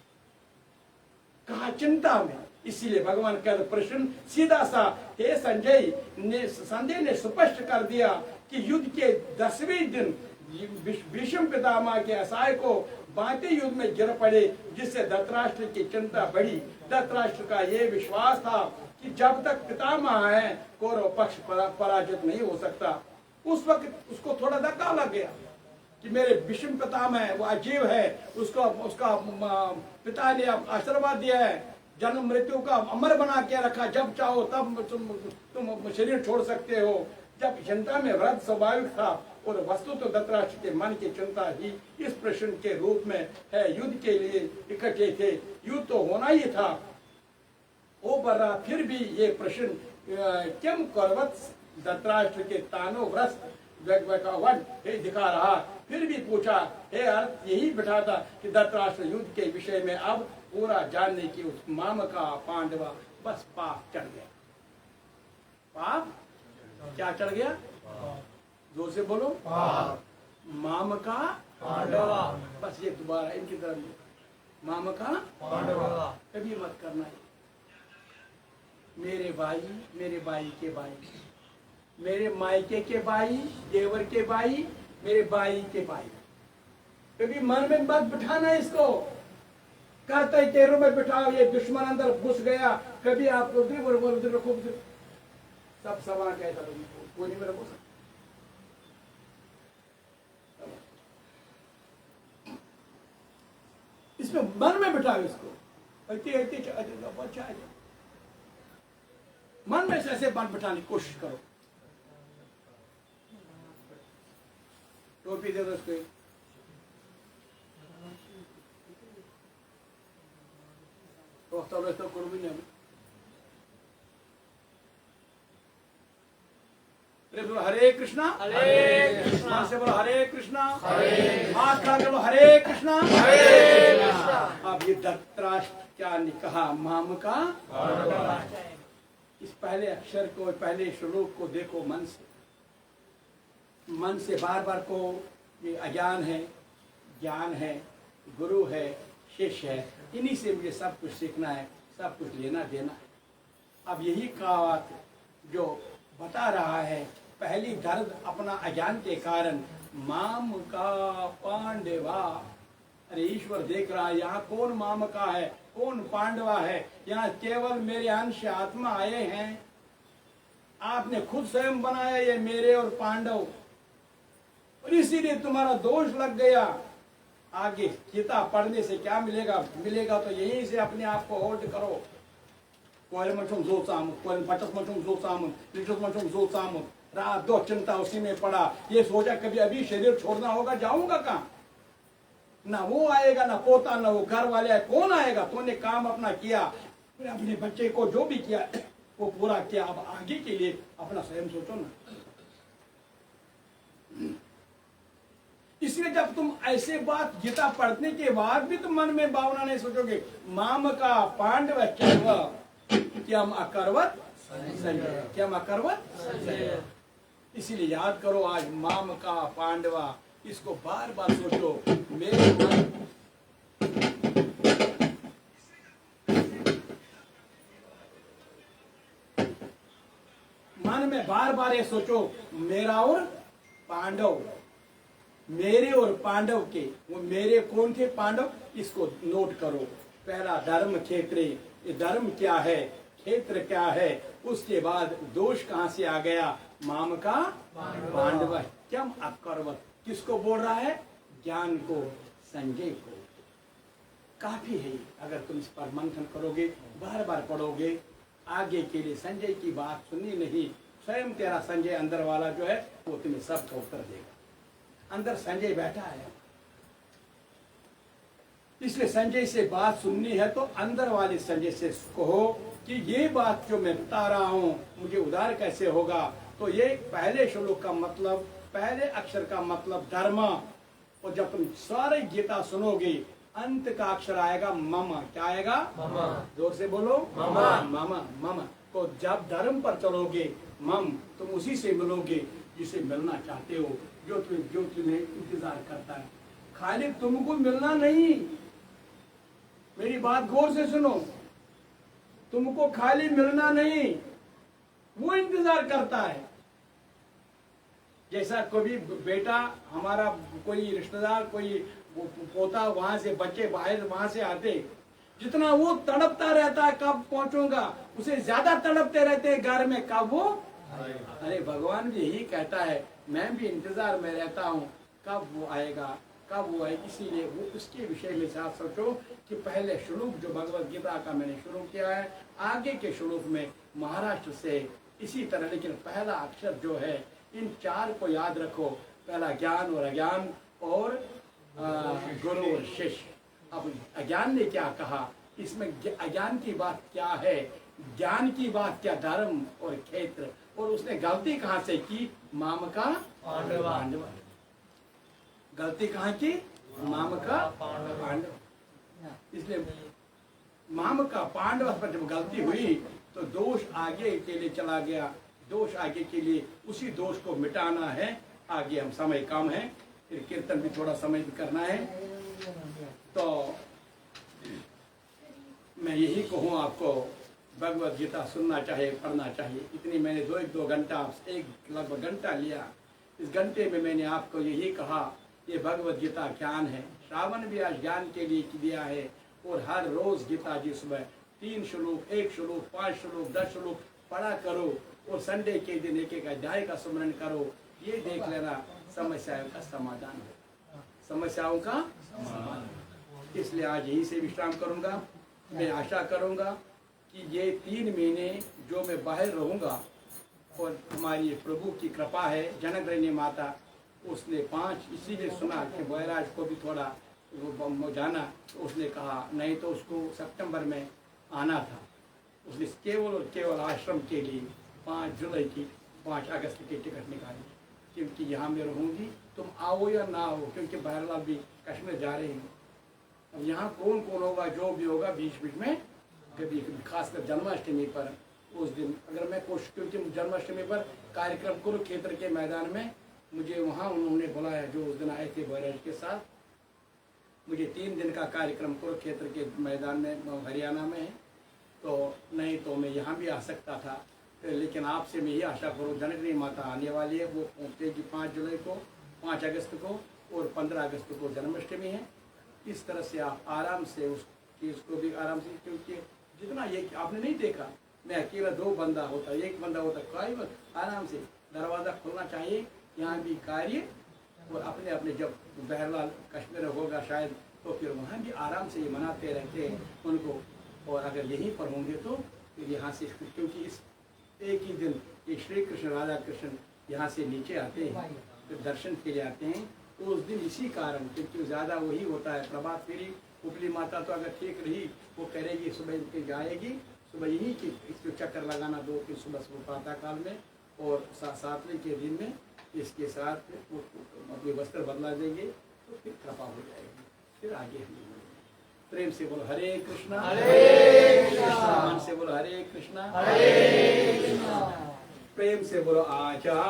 कहा चिंता में, इसीलिए भगवान का प्रश्न सीधा सा, हे संजय ने स्पष्ट कर दिया कि युद्ध के 10वें दिन भीष्म पितामह के असहाय को बांते युद्ध में गिर पड़े, जिससे धृतराष्ट्र की चिंता बढ़ी। धृतराष्ट्र का ये विश्वास था कि जब तक पितामह है कौरव पक्ष पराजित नहीं हो सकता। उस वक्त उसको थोड़ा धक्का लग गया कि मेरे भीष्म पितामह है, वो अजीब है, उसका पिता ने आशीर्वाद दिया है, जन्म मृत्यु का अमर बना के रखा, जब चाहो तब तुम शरीर छोड़ सकते हो। जब चिंता में व्रत स्वाभाविक था, और वस्तु तो धृतराष्ट्र के मन की चिंता ही इस प्रश्न के रूप में है। युद्ध के लिए इकट्ठे थे, युद्ध तो होना ही था, ओ बर्रा फिर भी ये प्रश्न क्यों करवत धृतराष्ट्र के तानो व्रत दिखा रहा। फिर भी पूछा, हे अर्थ यही बिठा था कि धृतराष्ट्र युद्ध के विषय में अब पूरा जानने की उस माम का पांडवा बस पाप चढ़ गया। पाप क्या चढ़ गया? जोर से बोलो। पाप। माम का पांडवा, बस ये दोबारा इनकी तरफ, माम का पांडवा कभी मत करना है। मेरे भाई, मेरे भाई के भाई, मेरे मायके के भाई, देवर के भाई, मेरे भाई के भाई, कभी मन में मत बिठाना इसको। कहते तेरों में बिठाओ, ये दुश्मन अंदर घुस गया, कभी आप उधर रखो, सब सवाल कहता कोई नहीं मेरा घुस। इसमें मन में बिठाओ इसको, अच्छा मन में ऐसे बात बिठाने की कोशिश करो। टोपी दे दो उसको। तो करो भी नहीं। बोलो हरे कृष्णा, हरे कृष्णा, से बोलो हरे कृष्णा, हरे हाथ खड़ा कर लो, हरे कृष्णा, हरे कृष्णा। अब ये धृतराष्ट्र क्या ने कहा, माम का इस पहले अक्षर को, पहले श्लोक को देखो मन से बार बार को। ये अज्ञान है, ज्ञान है, गुरु है, शिष्य है, इन्हीं से मुझे सब कुछ सीखना है, सब कुछ लेना देना है। अब यही बात जो बता रहा है, पहली दर्द अपना अज्ञान के कारण, माम का पांडवा। अरे ईश्वर देख रहा है, यहाँ कौन माम का है, कौन पांडवा है, यहाँ केवल मेरे अंश आत्मा आए हैं। आपने खुद स्वयं बनाया ये मेरे और पांडव, और इसीलिए तुम्हारा दोष लग गया। आगे गीता पढ़ने से क्या मिलेगा? मिलेगा तो यहीं से अपने आप को होल्ड करो। रात दो चिंता उसी में पड़ा, ये सोचा कभी अभी शरीर छोड़ना होगा, जाऊंगा कहाँ? ना वो आएगा, ना पोता, ना वो घर वाले, कौन आएगा? तूने काम अपना किया, अपने बच्चे को जो भी किया वो पूरा किया। अब आगे के लिए अपना स्वयं सोचो ना। इसलिए जब तुम ऐसे बात गीता पढ़ने के बाद भी तुम मन में भावना नहीं सोचोगे, माम का पांडव क्या अकरवत संजय, क्या अकरवत संजय। इसीलिए याद करो, आज माम का पांडवा, इसको बार बार सोचो। मेरे मन में बार बार ये सोचो, मेरा और पांडव, मेरे और पांडव के, वो मेरे कौन थे? पांडव। इसको नोट करो। पहला धर्म क्षेत्र, ये धर्म क्या है, क्षेत्र क्या है, उसके बाद दोष कहां से आ गया? माम का पांडव। क्या अकरवत किसको बोल रहा है? ज्ञान को, संजय को। काफी है अगर तुम इस पर मंथन करोगे, बार बार पढ़ोगे, आगे के लिए संजय की बात सुननी नहीं, स्वयं तेरा संजय अंदर वाला जो है वो तुम्हें सबका उत्तर देगा। अंदर संजय बैठा है, इसलिए संजय से बात सुननी है तो अंदर वाले संजय से कहो कि ये बात जो मैं बता रहा हूं मुझे उद्धार कैसे होगा। तो ये पहले श्लोक का मतलब, पहले अक्षर का मतलब धर्म। और जब तुम सारे गीता सुनोगे, अंत का अक्षर आएगा मम। क्या आएगा? मम। जोर से बोलो, मम। मम मम। तो जब धर्म पर चलोगे, मम, तुम उसी से मिलोगे जिसे मिलना चाहते हो, जो तुम्हें इंतजार करता है। खाली तुमको मिलना नहीं, मेरी बात गौर से सुनो, तुमको खाली मिलना नहीं, वो इंतजार करता है। जैसा कभी बेटा हमारा, कोई रिश्तेदार, कोई पोता, वहां से बच्चे बाहर वहां से आते, जितना वो तड़पता रहता है कब पहुंचूंगा, उसे ज्यादा तड़पते रहते हैं घर में, कब वो। अरे भगवान भी यही कहता है, मैं भी इंतजार में रहता हूँ, कब वो आएगा, कब वो आएगा। इसीलिए वो उसके विषय में साथ सोचो कि पहले श्लोक जो भगवत गीता का मैंने शुरू किया है, आगे के श्लोक में महाराष्ट्र से इसी तरह, लेकिन पहला अक्षर जो है, इन चार को याद रखो। पहला ज्ञान और अज्ञान, और गुरु और शिष्य। अब अज्ञान ने क्या कहा, इसमें अज्ञान की बात क्या है, ज्ञान की बात क्या? धर्म और क्षेत्र। और उसने गलती कहां से की? माम का पांडवा। गलती कहां की? माम का पांडव। इसलिए माम का पांडव पर जब गलती हुई तो दोष आगे के लिए चला गया। दोष आगे के लिए, उसी दोष को मिटाना है। आगे हम समय कम है, फिर कीर्तन भी थोड़ा समय भी करना है। तो मैं यही कहूँ आपको, भगवत गीता सुनना चाहिए, पढ़ना चाहिए। इतनी मैंने दो घंटा, एक लगभग घंटा लिया। इस घंटे में मैंने आपको यही कहा, ये भगवत गीता ज्ञान है। श्रावण भी आज ज्ञान के लिए दिया है। और हर रोज गीता जी सुबह 3 श्लोक, 1 श्लोक, 5 श्लोक, 10 श्लोक पढ़ा करो। और संडे के दिन एक अध्याय का स्मरण करो। ये देख लेना, समस्याओं का समाधान हो, समस्याओं का समाधान। इसलिए आज यहीं से विश्राम करूंगा। मैं आशा करूंगा कि ये 3 महीने जो मैं बाहर रहूंगा, और हमारी प्रभु की कृपा है, जनक रही माता, उसने 5 इसीलिए सुना कि बहराज को भी थोड़ा वो जाना, तो उसने कहा नहीं तो उसको सितंबर में आना था। उसने केवल और केवल आश्रम के लिए 5 जुलाई की 5 अगस्त की टिकट निकाली, क्योंकि यहाँ मैं रहूँगी, तुम आओ या ना आओ, क्योंकि बहरहाल भी कश्मीर जा रही हूँ। अब यहाँ कौन कौन होगा, जो भी होगा बीच बीच में कभी कभी, खासकर जन्माष्टमी पर उस दिन अगर मैं कोशिश, क्योंकि जन्माष्टमी पर कार्यक्रम कुरुक्षेत्र के मैदान में मुझे वहाँ उन्होंने बुलाया, जो उस दिन आए थे बहराज के साथ। मुझे 3 दिन का कार्यक्रम कुरुक्षेत्र के मैदान में हरियाणा में है, तो नहीं तो मैं यहाँ भी आ सकता था, लेकिन आपसे मैं ये आशा करूँ, जनकनी माता आने वाली है, वो पहुँचेगी 5 जुलाई को, 5 अगस्त को और 15 अगस्त को जन्माष्टमी है। इस तरह से आप आराम से उस चीज़ को भी आराम से, क्योंकि जितना ये आपने नहीं देखा मैं अकेला 2 बंदा होता, 1 बंदा होता, कोई वक्त आराम से दरवाज़ा खुलना चाहिए, यहाँ भी कार्य और अपने अपने, जब बहरहाल कश्मीर होगा शायद तो फिर वहाँ भी आराम से ये मनाते रहते हैं उनको। और अगर यहीं पर होंगे तो फिर यहाँ से, क्योंकि इस एक ही दिन ये श्री कृष्ण राधा कृष्ण यहाँ से नीचे आते हैं, फिर दर्शन के लिए आते हैं, तो उस दिन इसी कारण, क्योंकि ज़्यादा वही होता है प्रभात फेरी। उपली माता तो अगर ठीक रही, वो करेगी सुबह के जाएगी, सुबह यहीं की इसको चक्कर लगाना 2-3 सुबह प्रातः काल में, और 7वें के दिन में इसके साथ वो अपने वस्त्र बदला देंगे, तो फिर कृपा हो जाएगी, फिर आगे हम प्रेम से बोलो हरे कृष्णा, हरे कृष्णा, मन से बोलो हरे कृष्णा, हरे कृष्णा, प्रेम से बोलो आचा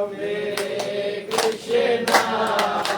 मेरे कृष्णा।